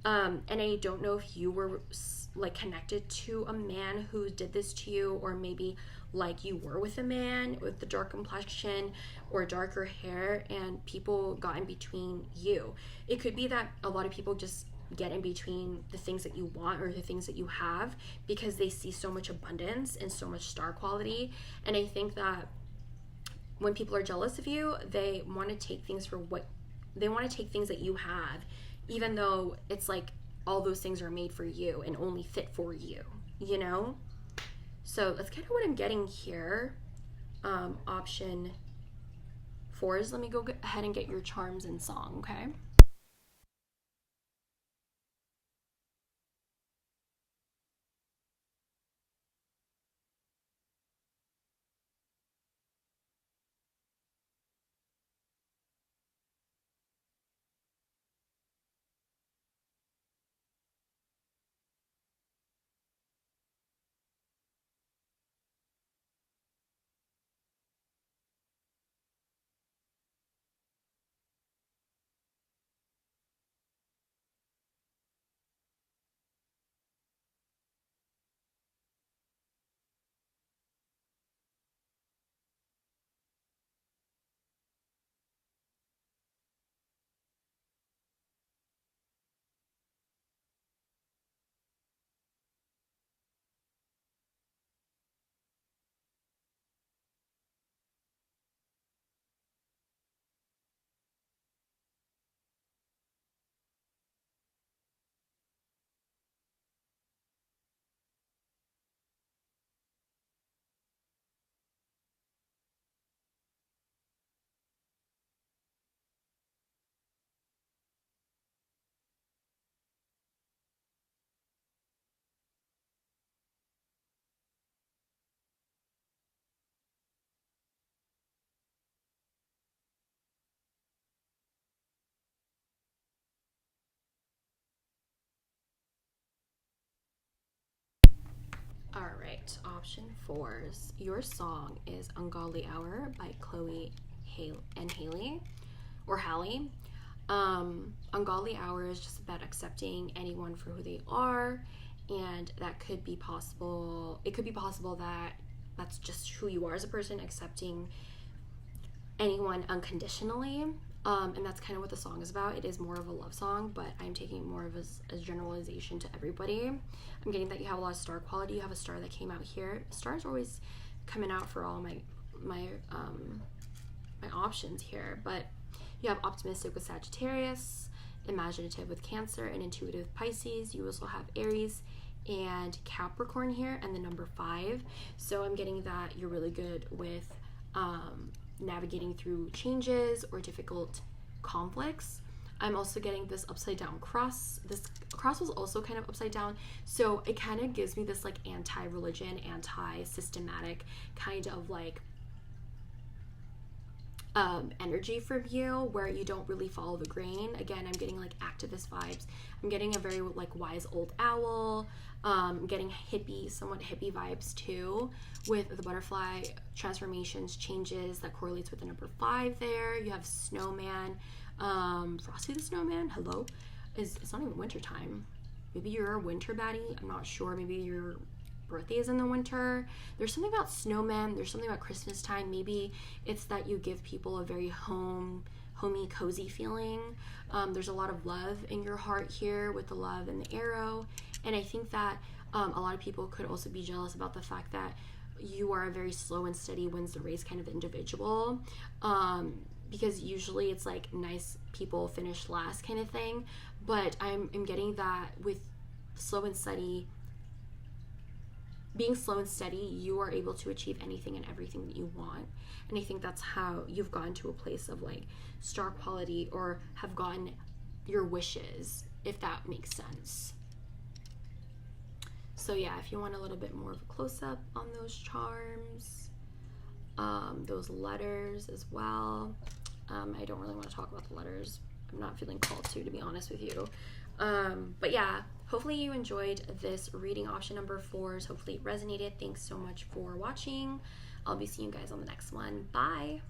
And I don't know if you were like connected to a man who did this to you, or maybe like you were with a man with the dark complexion or darker hair and people got in between you. It could be that a lot of people just get in between the things that you want or the things that you have because they see so much abundance and so much star quality. And I think that when people are jealous of you, they want to take things for what they want to take things that you have, even though it's like all those things are made for you and only fit for you, you know? So that's kind of what I'm getting here. Option 4 is, let me go ahead and get your charms and song, okay? right, option 4. Your song is Ungodly Hour by Chloe and Haley, or Hallie. Ungodly Hour is just about accepting anyone for who they are, and that could be possible. It could be possible that that's just who you are as a person, accepting anyone unconditionally. And that's kind of what the song is about. It is more of a love song, but I'm taking it more of as generalization to everybody. I'm getting that you have a lot of star quality. You have a star that came out here. Stars are always coming out for all my options here, but you have optimistic with Sagittarius, imaginative with Cancer, and intuitive Pisces. You also have Aries and Capricorn here, and the number 5. So I'm getting that you're really good with navigating through changes or difficult conflicts. I'm also getting this upside down cross. This cross was also kind of upside down, so it kind of gives me this like anti-religion, anti-systematic kind of like energy from you, where you don't really follow the grain. Again, I'm getting like activist vibes. I'm getting a very like wise old owl. Getting hippie, somewhat hippie vibes too, with the butterfly transformations, changes that correlates with the number 5 there. You have snowman, Frosty the Snowman. Hello, it's not even winter time. Maybe you're a winter baddie. I'm not sure. Maybe your birthday is in the winter. There's something about snowmen. There's something about Christmas time. Maybe it's that you give people a very homey, cozy feeling. There's a lot of love in your heart here with the love and the arrow. And I think that a lot of people could also be jealous about the fact that you are a very slow and steady wins the race kind of individual. Because usually it's like nice people finish last kind of thing. But I'm getting that with being slow and steady, you are able to achieve anything and everything that you want. And I think that's how you've gotten to a place of like star quality, or have gotten your wishes, if that makes sense. So yeah, if you want a little bit more of a close-up on those charms, those letters as well. I don't really want to talk about the letters. I'm not feeling called to be honest with you. But yeah, hopefully you enjoyed this reading option number 4. Hopefully it resonated. Thanks so much for watching. I'll be seeing you guys on the next one. Bye.